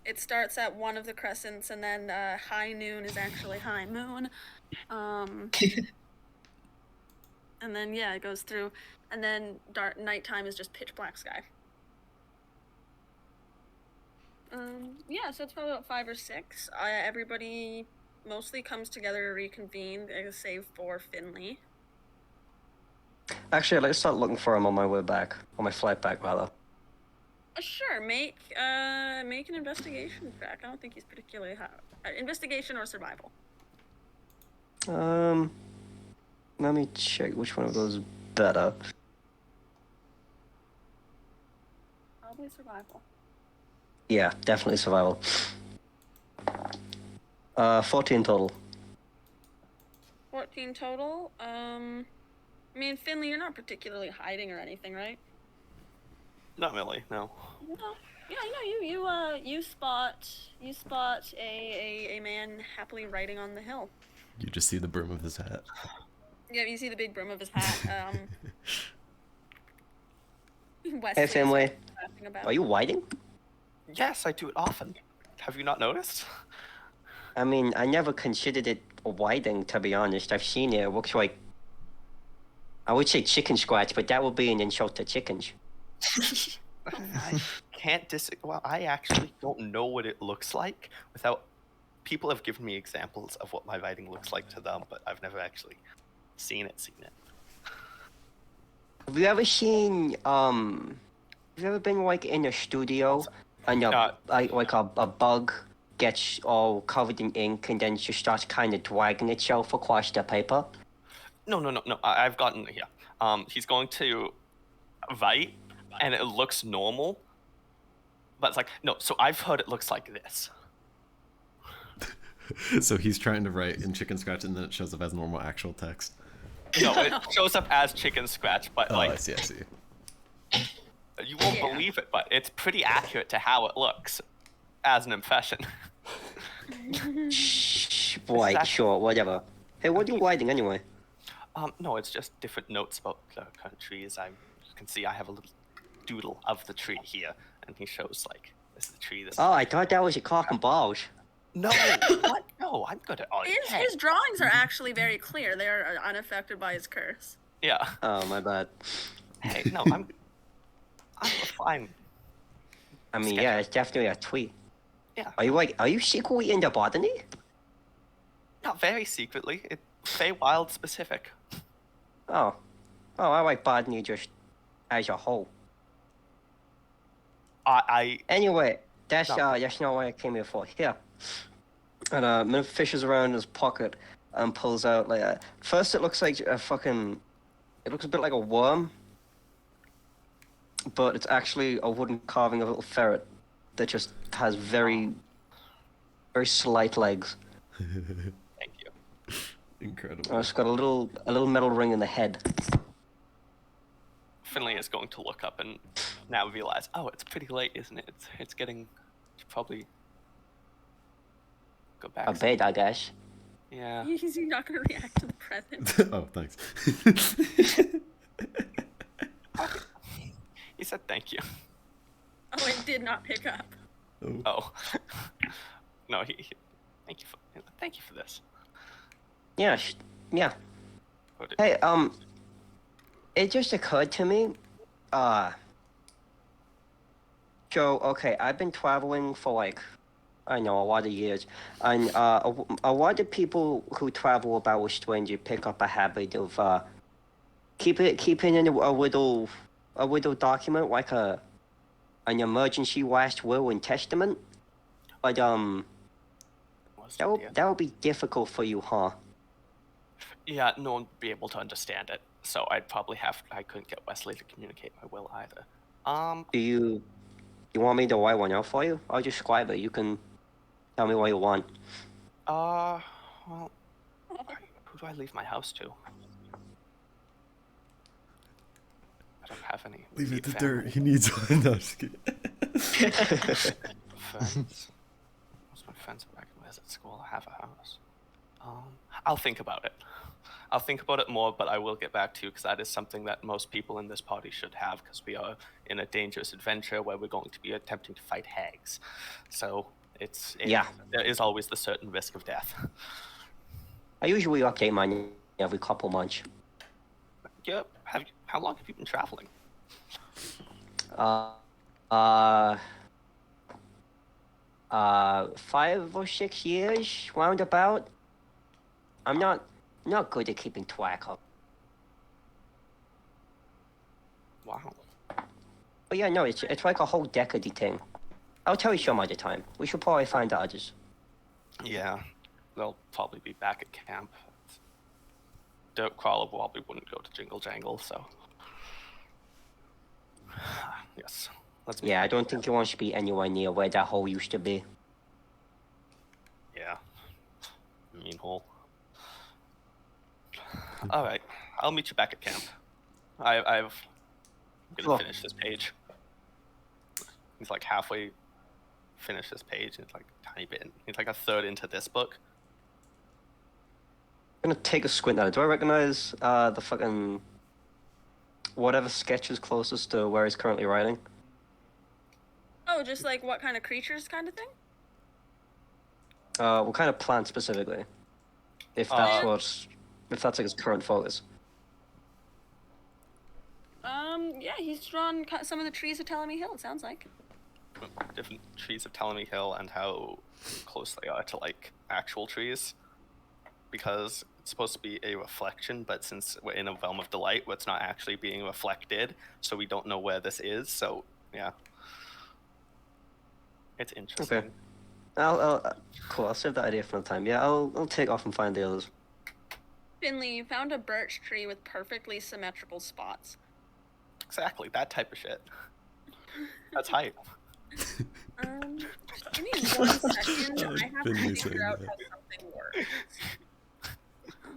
It starts at one of the crescents, and then high noon is actually high moon. And then it goes through, and then nighttime is just pitch black sky. So it's probably about 5 or 6. Everybody mostly comes together to reconvene, save for Finley. Actually, let's start looking for him on my way back, on my flight back, rather. Sure, make an investigation check. I don't think he's particularly high. Investigation or survival. Let me check which one of those is better. Probably survival. Yeah, definitely survival. 14 total. 14 total. I mean, Finley, you're not particularly hiding or anything, right? Not really, no. No. Yeah, you spot a man happily riding on the hill. You just see the brim of his hat. Yeah, you see the big brim of his hat. Hey, Finley. Are you whiting? Yes, I do it often. Have you not noticed? I mean, I never considered it a whiting, to be honest. I've seen it. It looks like, I would say chicken scratch, but that would be an insult to chickens. I can't Well, I actually don't know what it looks like without... People have given me examples of what my writing looks like to them, but I've never actually seen it. Have you ever seen, have you ever been, like, in a studio and like a bug gets all covered in ink and then just starts kind of dragging itself across the paper? No. I've gotten here. He's going to write, and it looks normal, but it's like, no, so I've heard it looks like this. So he's trying to write in chicken scratch, and then it shows up as normal actual text. No, it shows up as chicken scratch, but I see. You won't believe it, but it's pretty accurate to how it looks as an impression. Right, sure, whatever. Hey, what are you writing anyway? No, it's just different notes about the trees. You can see I have a little doodle of the tree here, and he shows, like, this is the tree. This. Oh, I thought that was a cock and balls. No, what? No, I'm good at all. His drawings are actually very clear. They are unaffected by his curse. Yeah. Oh, my bad. Hey, no, I'm fine. I mean, yeah, it's definitely a tweet. Yeah. Are you secretly into botany? Not very secretly. It's Feywild specific. Oh, I like botany just as a whole. Anyway, that's not what I came here for. Here. And Minute fishes around in his pocket and pulls out like first it looks like it looks a bit like a worm, but it's actually a wooden carving of a little ferret that just has very, very slight legs. Thank you. Incredible. It's got a little metal ring in the head. Finley is going to look up and now realize, oh, it's pretty late, isn't it? It's getting... Should probably go back. A bait, I guess. Yeah. He's not going to react to the present. Oh, thanks. He said thank you. Oh, it did not pick up. Oh. No, thank you for this. Yeah. Hey, it just occurred to me, So, okay, I've been traveling for like, I know, a lot of years, and a lot of people who travel about with strangers pick up a habit of keeping in a little document like an emergency last will and testament. But Was that the will idea. that will be difficult for you, huh? Yeah, no one would be able to understand it, so I couldn't get Wesley to communicate my will either. Do you want me to write one out for you? I'll just scribe it. You can tell me what you want. Well, who do I leave my house to? I don't have any. Leave it immediate to family. Dirt. He needs one. No, I'm just kidding. Friends. Most of my friends are back at school. I have a house. I'll think about it. I'll think about it more, but I will get back to you because that is something that most people in this party should have because we are in a dangerous adventure where we're going to be attempting to fight hags. So Yeah. there is always the certain risk of death. I usually update mine every couple months. Yeah. How long have you been traveling? Uh, 5 or 6 years, roundabout. I'm not good at keeping track of. Wow. But yeah, no, it's like a whole decade thing. I'll tell you some other time. We should probably find the others. Yeah. They'll probably be back at camp. Dirt Crawler probably wouldn't go to Jingle Jangle, so. Yes. Let's meet Yeah, I back at don't think you want to be anywhere near where that hole used to be. Yeah. Mean hole. Alright. I'll meet you back at camp. I'm gonna Cool. finish this page. He's like halfway finished this page, and it's like a tiny bit. He's like a third into this book. I'm gonna take a squint at it. Do I recognize the fucking whatever sketch is closest to where he's currently writing? Oh, just like what kind of creatures kind of thing? What kind of plant specifically? If that's like his current focus. Yeah, he's drawn some of the trees of Telemy Hill, it sounds like. Different trees of Telemy Hill and how close they are to like actual trees. Because it's supposed to be a reflection, but since we're in a realm of delight where it's not actually being reflected, so we don't know where this is, so yeah. It's interesting. Okay. Cool. I'll save that idea for another time. Yeah, I'll take off and find the others. Finley, you found a birch tree with perfectly symmetrical spots. Exactly, that type of shit. That's hype. Just give me 1 second. I have to Finley figure saying out that. how something works.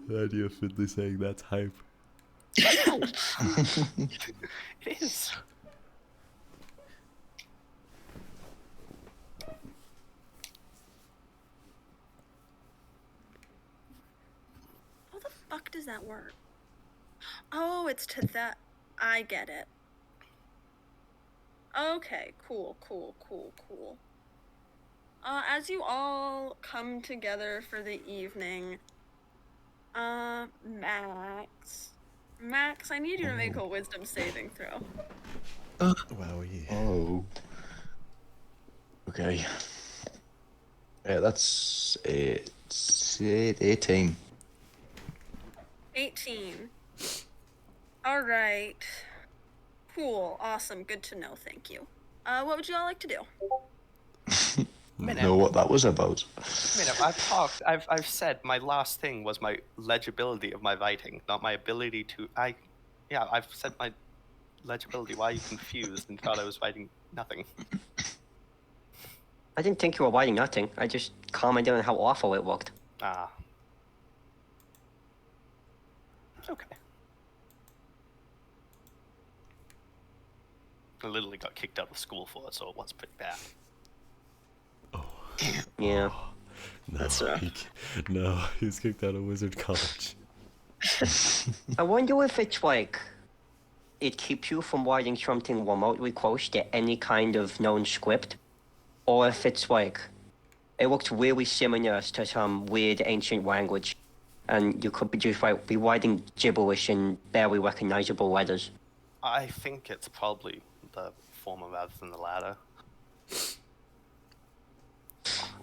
The idea of Finley saying that's hype. It is. How the fuck does that work? Oh, it's to that. I get it. Okay, cool. As you all come together for the evening, Max, I need you to make a wisdom saving throw. Wowie. Oh. Okay. Yeah, that's 18. 18. All right. Cool. Awesome. Good to know. Thank you. What would you all like to do? Know what that was about. I've said my last thing was my legibility of my writing, not my ability to. I've said my legibility. Why are you confused and thought I was writing nothing? I didn't think you were writing nothing. I just commented on how awful it looked. Ah. Okay. I literally got kicked out of school for it, so it was pretty bad. Yeah. No, That's rough. No, he was kicked out of Wizard College. I wonder if it's like it keeps you from writing something remotely close to any kind of known script, or if it's like it looks really similar to some weird ancient language, and you could be just be writing gibberish in barely recognizable letters. I think it's probably the former rather than the latter.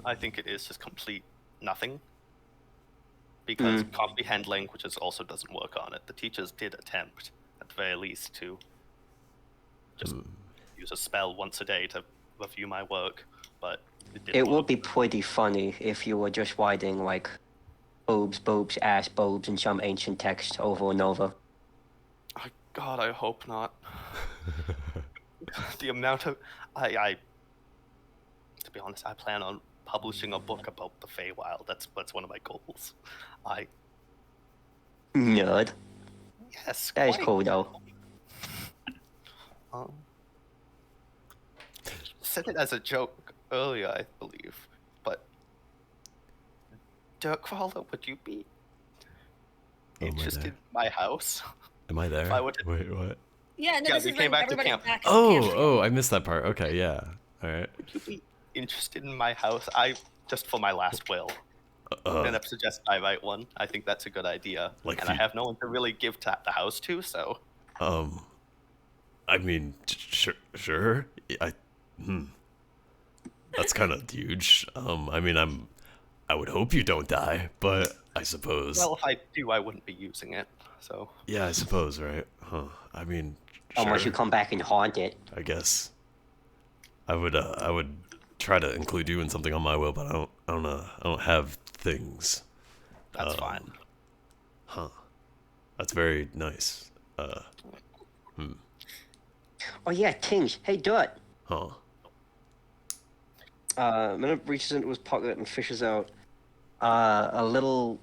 I think it is just complete nothing. Because comprehend languages also doesn't work on it. The teachers did attempt, at the very least, to just use a spell once a day to review my work, but it didn't It work. would be pretty funny if you were just writing like boobs, boobs, ass, boobs in some ancient text over and over. Oh, God, I hope not. The amount of I to be honest, I plan on publishing a book about the Feywild. That's one of my goals. Nerd. Yes, That is quite. cool though. Said it as a joke earlier, I believe, but Dirkwalder, would you be Oh, am I interested there? in my house? Am I there? I would- Wait, what? Yeah, no, Yeah, this we is came when back to everybody's camp. back at Oh, camp. I missed that part. Okay, yeah. All right. Would you be interested in my house? Just for my last will. Nenep suggests I write one. I think that's a good idea. Like and if I you- have no one to really give the house to, so I mean, sure. That's kind of huge. I mean, I would hope you don't die, but I suppose. well, if I do, I wouldn't be using it. So Yeah, I suppose, right? Huh. I mean, Unless sure. you come back and haunt it. I guess. I would try to include you in something on my will, but I don't have things. that's fine. That's very nice. Oh yeah, Tinge. Hey, Dirt. Huh. Minute reaches into his pocket and fishes out a little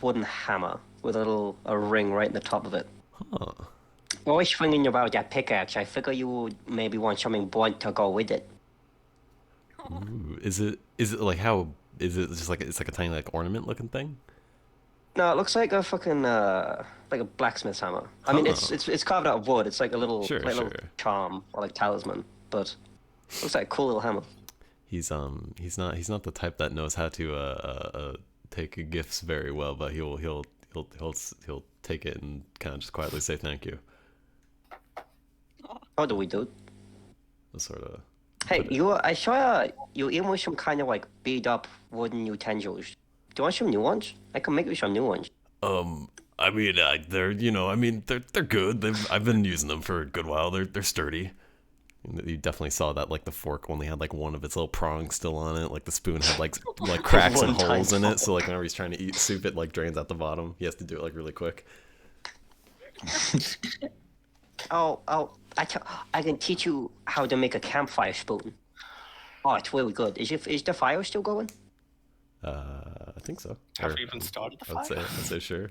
wooden hammer with a ring right in the top of it. Huh. Always swinging about that pickaxe. I figure you would maybe want something blunt to go with it. Ooh, is it like how is it just like it's like a tiny like ornament looking thing? No, it looks like a fucking like a blacksmith's hammer. I mean, it's carved out of wood. It's like a little Sure, little sure. charm or like talisman, but looks like a cool little hammer. He's not the type that knows how to take gifts very well, but he'll take it and kind of just quietly say thank you. How do we do? Sort of. Hey, I saw you in with some kind of like beat up wooden utensils. Do you want some new ones? I can make you some new ones. I mean, they're good. I've been using them for a good while. They're sturdy. You definitely saw that like the fork only had like one of its little prongs still on it. Like the spoon had like cracks and One-time holes in it. So like whenever he's trying to eat soup, it like drains out the bottom. He has to do it like really quick. I can teach you how to make a campfire spoon. Oh, it's really good. Is the fire still going? I think so. Have you even started the fire? I'd say sure.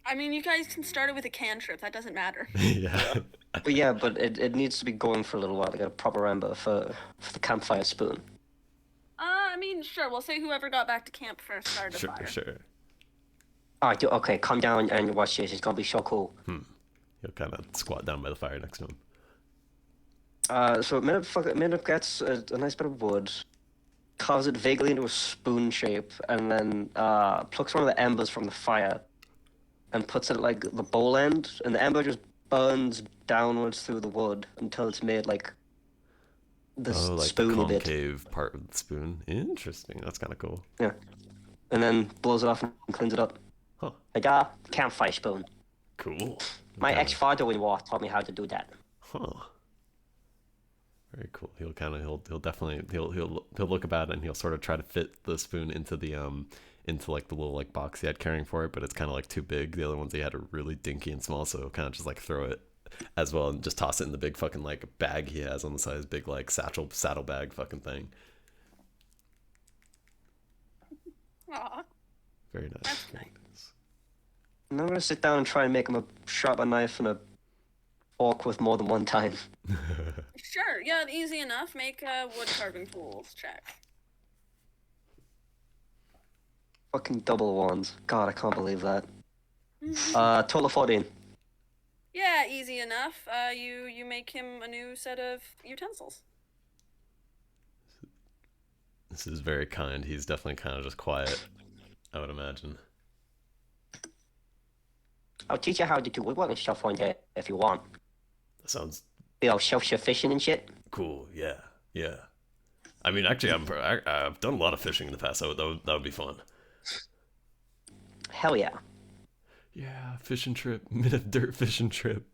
I mean, you guys can start it with a cantrip. That doesn't matter. Yeah. But yeah, but it needs to be going for a little while to get a proper ember for the campfire spoon. I mean, sure. We'll say whoever got back to camp first started the fire. Sure. Alright, okay, come down and watch this. It's gonna be so cool. He'll kind of squat down by the fire next to him. So Minute gets a nice bit of wood, carves it vaguely into a spoon shape, and then plucks one of the embers from the fire and puts it at like the bowl end, and the ember just burns downwards through the wood until it's made like this Like the spoony bit. concave part of the spoon. Interesting. That's kind of cool. Yeah. And then blows it off and cleans it up. Huh. Like campfire spoon. Cool. My Okay. ex-father-in-law taught me how to do that. Huh. Very cool. He'll definitely he'll look about it and he'll sort of try to fit the spoon into the into like the little like box he had carrying for it, but it's kind of like too big. The other ones he had are really dinky and small, so he'll kind of just like throw it as well and just toss it in the big fucking like bag he has on the side, his big like saddle bag fucking thing. Aw. Very nice. That's Very nice. nice. And I'm gonna sit down and try and make him a sharper knife and a fork with more than one time. Sure. Yeah, easy enough. Make wood carving tools. Check. Fucking double ones. God, I can't believe that. Total of 14. Yeah, easy enough. You make him a new set of utensils. This is very kind. He's definitely kind of just quiet, I would imagine. I'll teach you how to do woodworking stuff one day if you want. That sounds Be all self-sufficient and shit. cool. Yeah. I mean, actually, I've done a lot of fishing in the past. That would be fun. Hell yeah. Yeah, fishing trip, minute dirt fishing trip.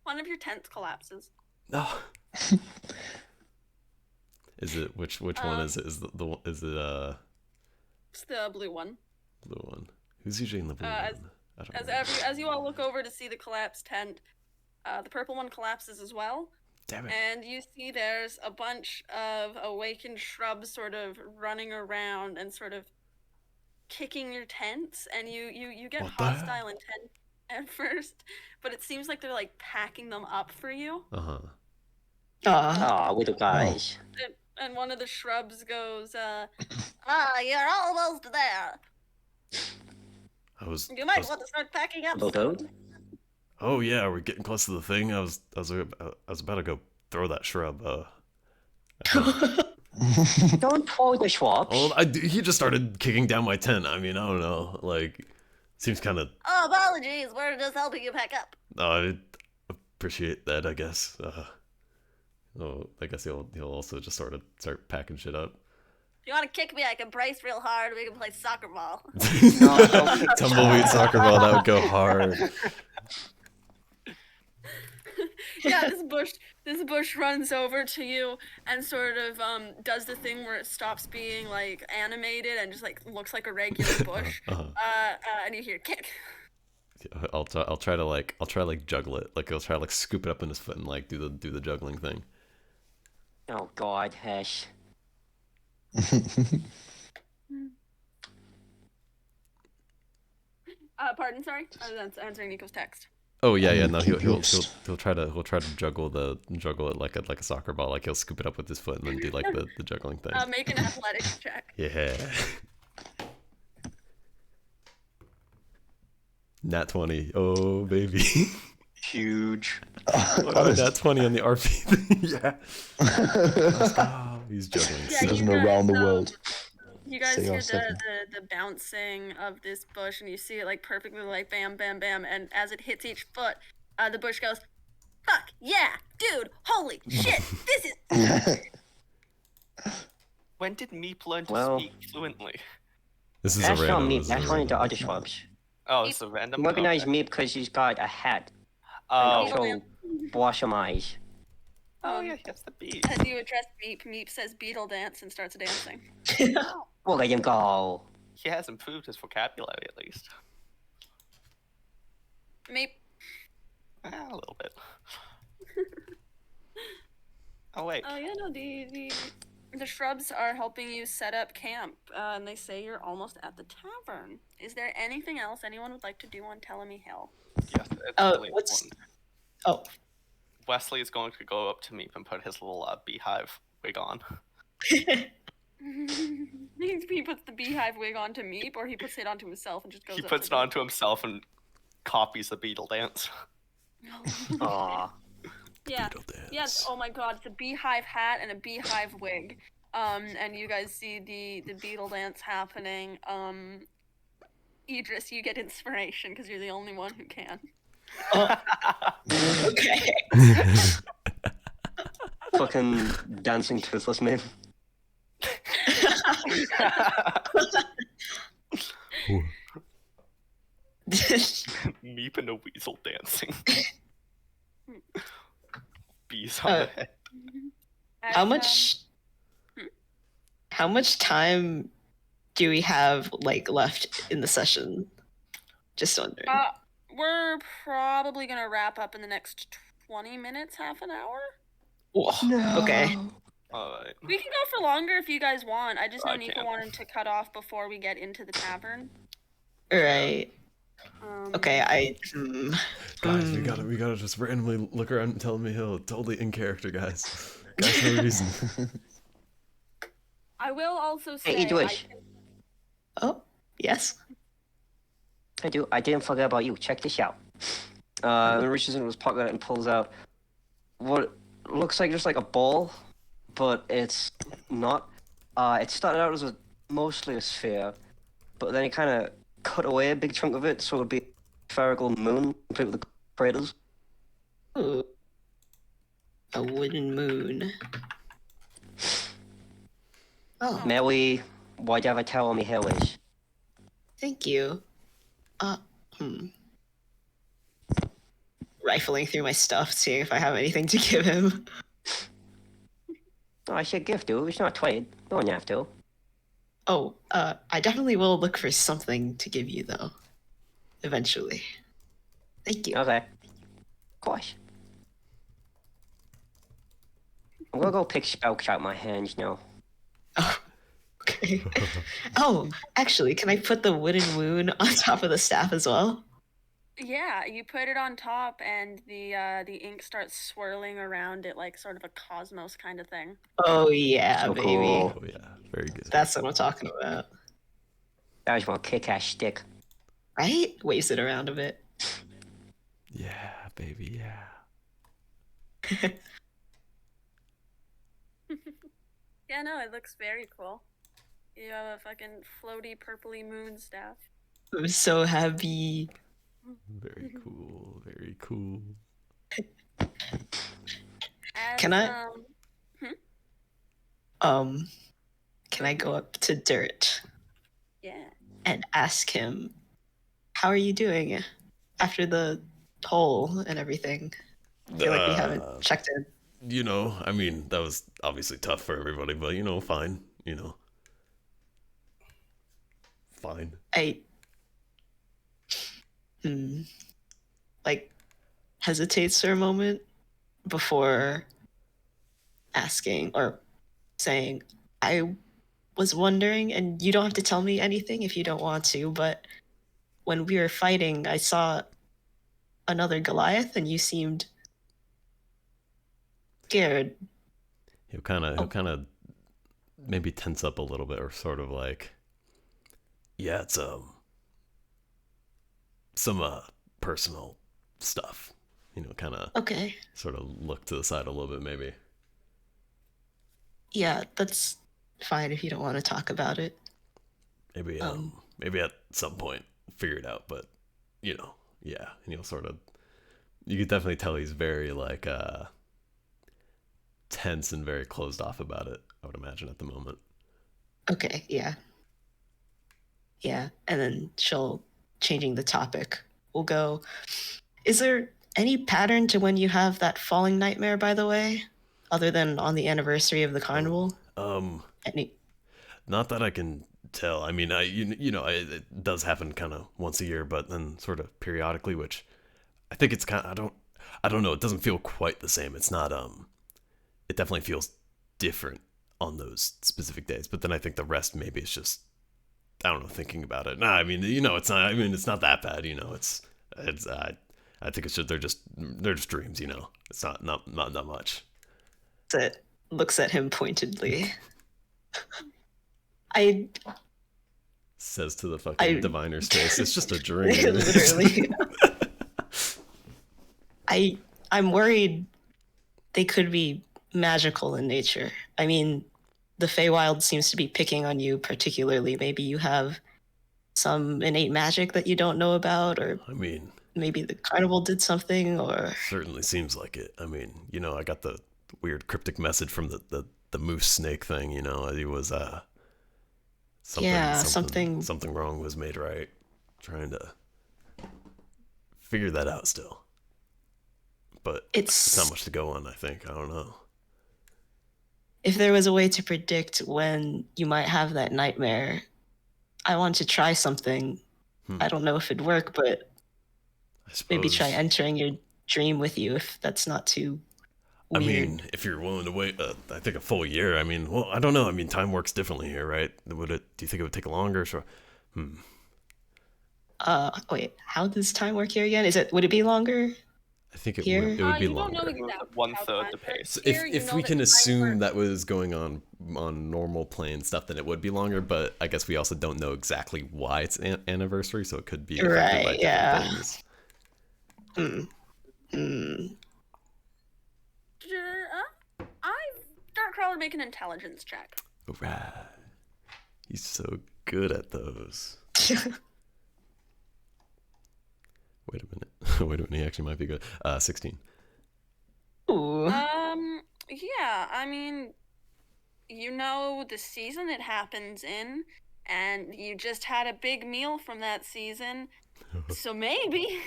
One of your tents collapses. No. Is it which one is it? Is is it It's the blue one. blue one? Who's usually in the blue one? I don't know. As you all look over to see the collapsed tent, the purple one collapses as well. Damn it. And you see there's a bunch of awakened shrubs sort of running around and sort of kicking your tents, and you get What the hostile intent at first, but it seems like they're like packing them up for you. Uh-huh. Aw. Aw, little guys. And one of the shrubs goes, you're almost there. You might want to start packing up. Little soon." dude. Oh yeah, we're getting close to the thing. I was about to go throw that shrub. Don't throw the shrubs. Oh, he just started kicking down my tent. I mean, I don't know. Like, seems kind of. Oh, apologies. We're just helping you pack up. I appreciate that. I guess. I guess he'll also just sort of start packing shit up. If you want to kick me, I can brace real hard. We can play soccer ball. Tumbleweed soccer ball, that would go hard. Yeah, this bush runs over to you and sort of does the thing where it stops being like animated and just like looks like a regular bush. And you hear kick. I'll try to juggle it. Like I'll try to scoop it up in his foot and like do the juggling thing. Oh God, Hesh. Pardon, sorry. I was answering Nico's text. Oh yeah. No, he'll try to juggle it like a soccer ball. Like he'll scoop it up with his foot and then do like the juggling thing. Make an athletics check. Yeah. Nat 20. Oh baby. Huge. Nat 20 on the RP thing. Yeah. Let's go. He's juggling. Yeah, so- Doesn't around the world. You guys Say hear your second. the bouncing of this bush, and you see it like perfectly like bam, bam, bam, and as it hits each foot, the bush goes, "Fuck yeah, dude! Holy shit! This is." When did Meep learn to Well- speak fluently? This is That's a not random. me. this is That's a one of the random. other shrubs. Oh, it's a random. Recognize Okay. me because he's got a hat Oh, and also blossom eyes. oh yeah, that's the bee. As you address Meep, Meep says beetle dance and starts dancing. We'll let him go. He has improved his vocabulary at least. Meep, A little bit. Oh wait. oh yeah, no, the shrubs are helping you set up camp, and they say you're almost at the tavern. Is there anything else anyone would like to do on Telemy Hill? Yes, it's really what's- important. Oh. Wesley is going to go up to Meep and put his little beehive wig on. He puts the beehive wig onto Meep, or he puts it onto himself and just goes. He up puts to it onto himself and copies the beetle dance. Aw. Yeah. Beetle dance. Yes. Oh my God! It's a beehive hat and a beehive wig. And you guys see the beetle dance happening. Idris, you get inspiration because you're the only one who can. Okay. Fucking dancing toothless man. Meep and a weasel dancing. Bees on the head. How much time do we have left in the session? Just wondering. We're probably gonna wrap up in the next 20 minutes, half an hour. Whoa. Okay. Alright. We can go for longer if you guys want. I just know I Nico can't. wanted to cut off before we get into the tavern. Right. Um, Okay. Guys, we gotta just randomly look around and tell me he'll totally in character, guys. Guys, no reason. I will also say. Hey, Idris. Oh, yes. I didn't forget about you. Check this out. He reaches into his pocket and pulls out what looks like just like a ball, but it's not. It started out as mostly a sphere, but then he kind of cut away a big chunk of it, so it'd be a spherical moon complete with the craters. Ooh, a wooden moon. Oh, May we, whatever tell me here is. thank you. Uh, hmm. Rifling through my stuff, seeing if I have anything to give him. Oh, I should give to. It's not trade. You don't have to. Oh, I definitely will look for something to give you, though. Eventually. Thank you. Okay. Of course. I'm gonna go pick spells out my hands now. Oh, okay. Oh, actually, can I put the wooden moon on top of the staff as well? Yeah, you put it on top, and the ink starts swirling around it like sort of a cosmos kind of thing. Oh, yeah, So baby. cool. Oh yeah, very good. That's what I'm talking about. That was one kick-ass stick. Right? Waves it around a bit. Yeah, baby, yeah. Yeah, no, it looks very cool. You have a fucking floaty, purpley moon staff. I'm so happy. Very cool, very cool. As, Can I- hmm? Can I go up to Dirt Yeah. and ask him, how are you doing after the hole and everything? I feel like we haven't checked in. You know, I mean, that was obviously tough for everybody, but you know, fine. You know, fine. Like, hesitates for a moment before asking or saying, I was wondering, and you don't have to tell me anything if you don't want to, but when we were fighting, I saw another Goliath and you seemed scared. He'll kind of maybe tense up a little bit, or sort of like, yeah, it's some personal stuff. You know, kind of Okay. sort of look to the side a little bit, maybe. Yeah, that's fine if you don't want to talk about it. Maybe maybe at some point figure it out, but you know, yeah, and you'll sort of, you could definitely tell he's very like tense and very closed off about it, I would imagine, at the moment. Okay, yeah. Yeah, and then she'll, changing the topic, we'll go, is there any pattern to when you have that falling nightmare, by the way? Other than on the anniversary of the carnival? Any? Not that I can tell. I mean, you know, it does happen kind of once a year, but then sort of periodically, which I think it's kind of, I don't know. It doesn't feel quite the same. It's not, it definitely feels different on those specific days. But then I think the rest, maybe it's just, I don't know, thinking about it. Nah, I mean, you know, it's not, I mean, it's not that bad, you know, I think it's just, they're just dreams, you know, it's not much. That looks at him pointedly. I Says to the fucking diviner's face, it's just a dream. literally. I'm worried they could be magical in nature. I mean, the Feywild seems to be picking on you particularly. Maybe you have some innate magic that you don't know about, or I mean, maybe the carnival did something, or certainly seems like it. I mean, you know, I got the weird cryptic message from the moose snake thing, you know. It was something wrong was made right. Trying to figure that out still. But it's not much to go on, I think. I don't know. If there was a way to predict when you might have that nightmare, I want to try something. I don't know if it'd work, but maybe try entering your dream with you if that's not too weird. I mean, if you're willing to wait, I think a full year. I mean, well, I don't know. I mean, time works differently here, right? Would it? Do you think it would take longer? Sure. Wait, how does time work here again? Would it be longer? I think it Here? would be You longer. don't know exactly One how third time the pace. works. So Here, you if know we that can time assume works. that was going on normal plane stuff, then it would be longer. But I guess we also don't know exactly why it's anniversary, so it could be affected by different things. Darkcrawler, make an intelligence check. Right. He's so good at those. Wait a minute. Wait a minute. He actually might be good. 16. I mean, you know the season it happens in, and you just had a big meal from that season, so maybe.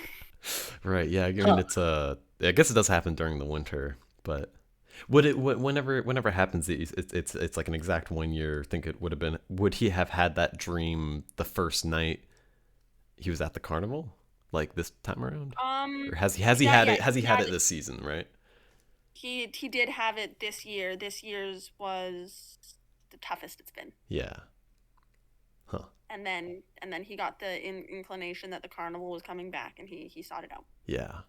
Right. Yeah. I mean, it's I guess it does happen during the winter, but whenever it happens, it's like an exact 1 year. I think it would have been. Would he have had that dream the first night he was at the carnival, like this time around, or has he had it? Has he had it this season? Right. He did have it this year. This year's was the toughest it's been. Yeah. Huh. And then he got the inclination that the carnival was coming back, and he sought it out. Yeah.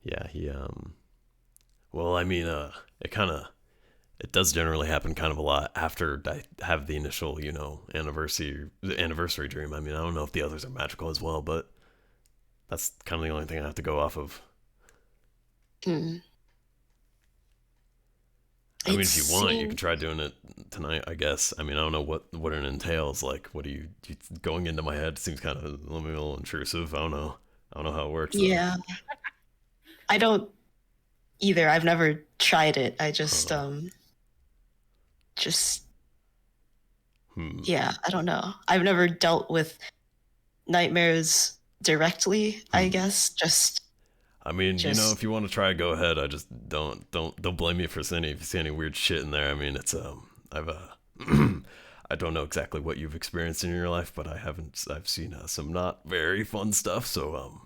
Yeah. Well, I mean, it does generally happen kind of a lot after I have the initial, anniversary dream. I mean, I don't know if the others are magical as well, but that's kind of the only thing I have to go off of. I mean, if you want, you can try doing it tonight, I guess. I mean, I don't know what it entails. Like, what are you going into my head? Seems kind of a little intrusive. I don't know how it works. Yeah. I don't either. I've never tried it. I just yeah, I don't know. I've never dealt with nightmares directly, I guess. I mean, if you want to try, go ahead. I just don't blame me for seeing if you see any weird shit in there. I mean, it's I've I don't know exactly what you've experienced in your life, but I've seen some not very fun stuff. So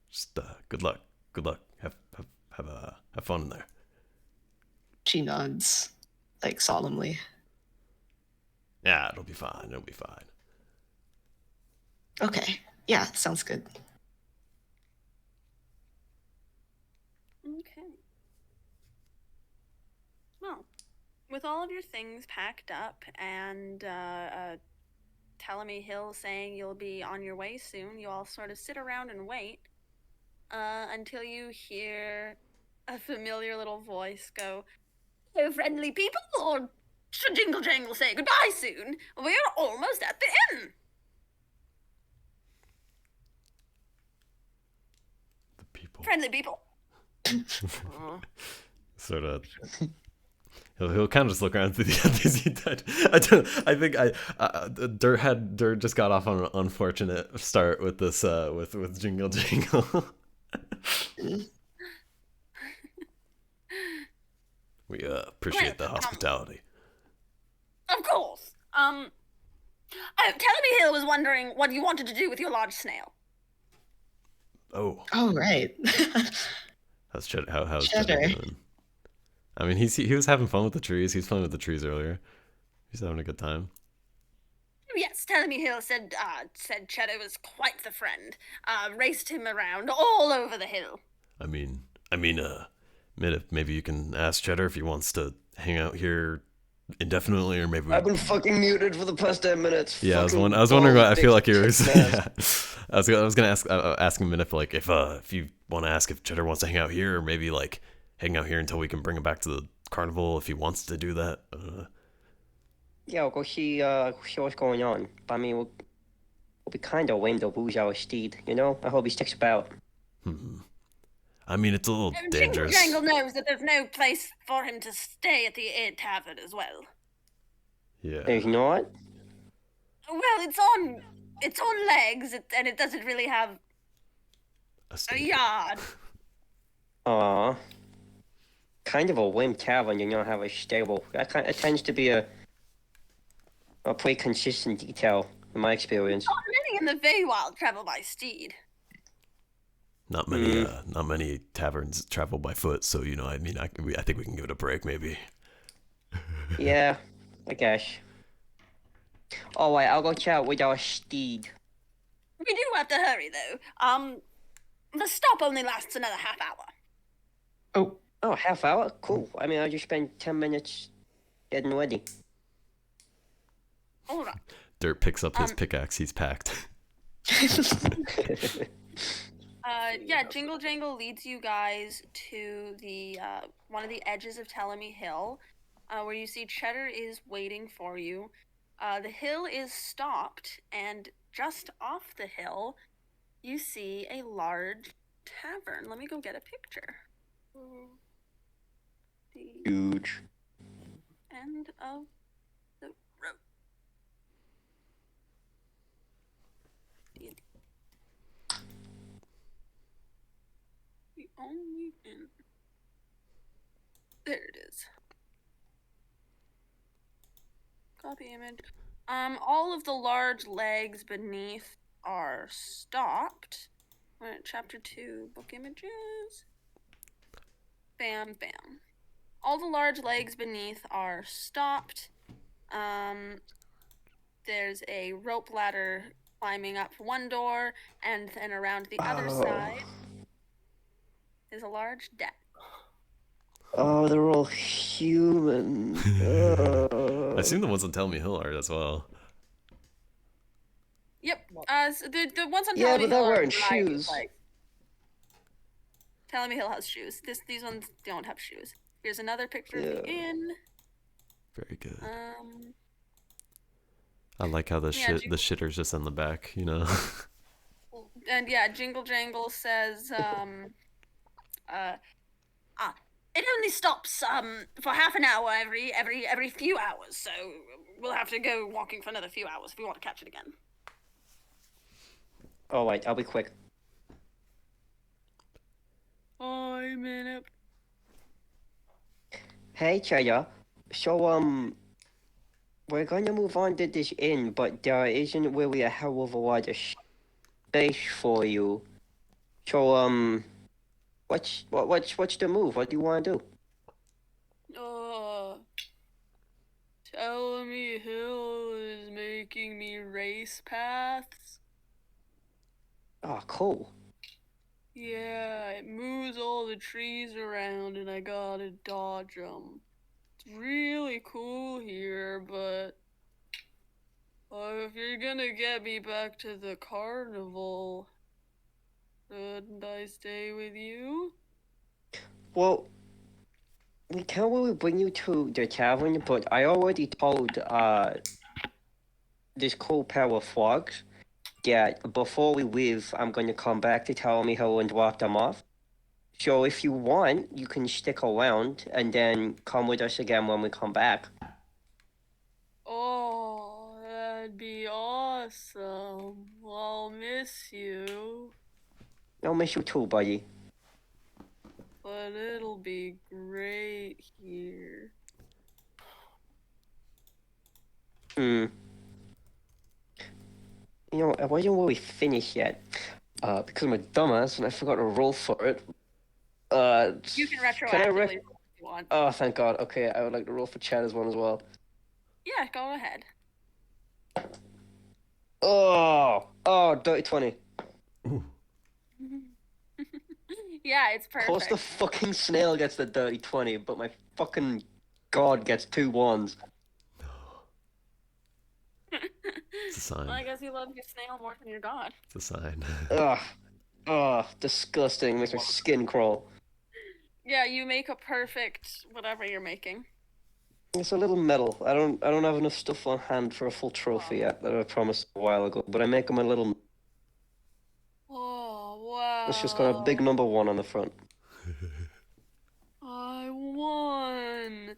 just good luck. Have fun in there. She nods, like solemnly. Yeah, it'll be fine. Okay. Yeah, sounds good. Okay. Well, with all of your things packed up and Telemy Hill saying you'll be on your way soon, you all sort of sit around and wait until you hear a familiar little voice go, "Hello, friendly people, or should Jingle Jangle say goodbye soon? We're almost at the inn." The people. Friendly people. Sort of. He'll kind of just look around through the Dirt just got off on an unfortunate start with this with Jingle Jangle. We appreciate the hospitality. Of course. Telemy Hill was wondering what you wanted to do with your large snail. Oh, right. How's Cheddar doing? I mean, he was having fun with the trees. He was playing with the trees earlier. He's having a good time. Yes, Telemy Hill said Cheddar was quite the friend. Raced him around all over the hill. I mean, maybe you can ask Cheddar if he wants to hang out here indefinitely, or maybe I've been fucking muted for the past 10 minutes. Yeah, I was wondering. I feel like you were. Yeah. I was gonna ask him if you want to ask if Cheddar wants to hang out here, or maybe like hang out here until we can bring him back to the carnival if he wants to do that. Yeah, we'll go see what's going on. But I mean, we'll be kind of lame to lose our steed, I hope he sticks about. I mean, it's a little dangerous. Jingle knows that there's no place for him to stay at the tavern as well. Yeah. There's not? Well, it's on legs, and it doesn't really have a yard. Aw. Kind of a lame tavern, have a stable. It tends to be a pretty consistent detail in my experience. Not many in the Feywild travel by steed. Not many taverns travel by foot, so I think we can give it a break, maybe. Yeah, I guess. All right, I'll go chat with our steed. We do have to hurry, though. The stop only lasts another half hour. Oh, half hour? Cool. I mean, I'll just spend 10 minutes getting ready. All right. Dirt picks up his pickaxe. He's packed. Jingle Jangle leads you guys to the one of the edges of Telemy Hill, where you see Cheddar is waiting for you. The hill is stopped, and just off the hill, you see a large tavern. Let me go get a picture. the Huge. end of the road. The only inn. There it is. Copy image. All of the large legs beneath are stopped. We're at chapter 2, book images. Bam, bam. All the large legs beneath are stopped. There's a rope ladder climbing up one door, and then around the other side is a large deck. Oh, they're all human. I assume the ones on Tell Me Hill are as well. Yep. So the ones on Yeah, Telling Me but they're Hill are wearing a variety of shoes. legs. Telling Me Hill has shoes. These ones don't have shoes. Here's another picture of the inn. Very good. Um. I like how the Yeah, the shitter's just on the back, you know. And yeah, Jingle Jangle says, it only stops for half an hour every few hours, so we'll have to go walking for another few hours if we want to catch it again. All right, I'll be quick. I'm in it. Hey, Chaya. So, we're gonna move on to this inn, but there isn't really a hell of a lot of space for you. So, what's the move? What do you want to do? Tell Me Hill is making me race paths. Oh, cool. Yeah, it moves all the trees around and I gotta dodge them. It's really cool here, but if you're gonna get me back to the carnival, shouldn't I stay with you? Well, we can't really bring you to the tavern, but I already told this cool pair of frogs that before we leave, I'm gonna come back to tell me how and drop them off. So if you want, you can stick around and then come with us again when we come back. Oh, that'd be awesome. I'll miss you, I'll miss you too, buddy. but it'll be great here. You know, I wasn't really finished yet. Because I'm a dumbass and I forgot to roll for it. You can Can I retroactively rec- roll if you want. Oh, thank God. Okay, I would like to roll for Chad as one as well. Yeah, go ahead. Oh, dirty 20. Yeah, it's Of course perfect. the fucking snail gets the dirty 20, but my fucking god gets 2 1s. It's a sign. Well, I guess you love your snail more than your god. It's a sign. Ugh, disgusting. Makes my skin crawl. Yeah, you make a perfect whatever you're making. It's a little medal. I don't have enough stuff on hand for a full trophy yet that I promised a while ago, but I make them a little. Oh, wow. It's just got a big number 1 on the front. I won.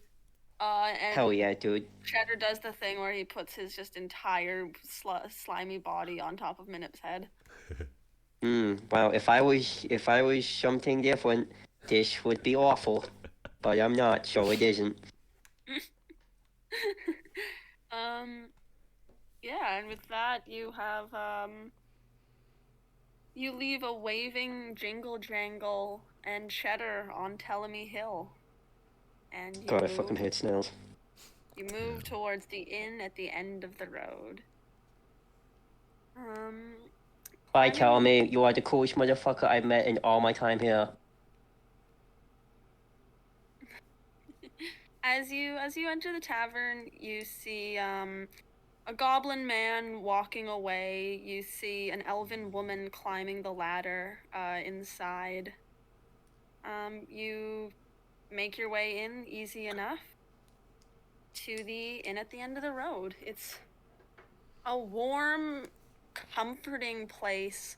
And Hell yeah, dude. Cheddar does the thing where he puts his just entire slimy body on top of Minip's head. Well, if I was something different, this would be awful. But I'm not, so it isn't. Yeah, and with that you have you leave a waving Jingle Jangle and Cheddar on Telemy Hill. And you God, I fucking hate snails. You move towards the inn at the end of the road. Bye, Telemy. You are the coolest motherfucker I've met in all my time here. As you enter the tavern, you see a goblin man walking away. You see an elven woman climbing the ladder inside. You make your way in easy enough to the inn at the end of the road. It's a warm, comforting place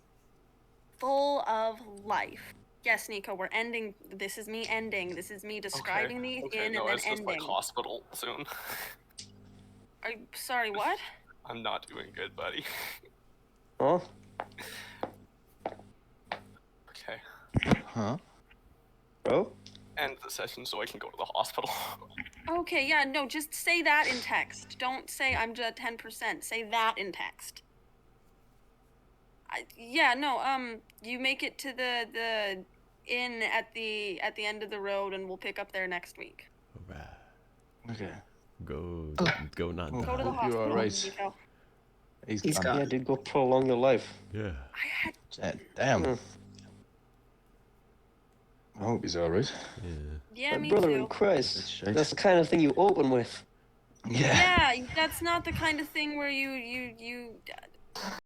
full of life. Yes, Nico, we're ending. This is me ending. This is me describing the inn no, and then it's just like ending. hospital soon. Are you, sorry, what? I'm not doing good, buddy. Huh? Okay. Huh? Bro? End the session so I can go to the hospital. Okay, yeah, no, just say that in text. Don't say I'm just 10%. Say that in text. Yeah, no, you make it to the inn at the end of the road, and we'll pick up there next week. Alright. Okay. Go, go, not Oh. Go to the die. Hope you're hospital, alright. Nico. He's He's gone. gone. Yeah, dude, go prolong your life. Yeah. I had. Damn. Mm. I hope he's alright. Yeah. Yeah, My me brother too. in That's Christ. shite. That's the kind of thing you open with. Yeah. Yeah, that's not the kind of thing where you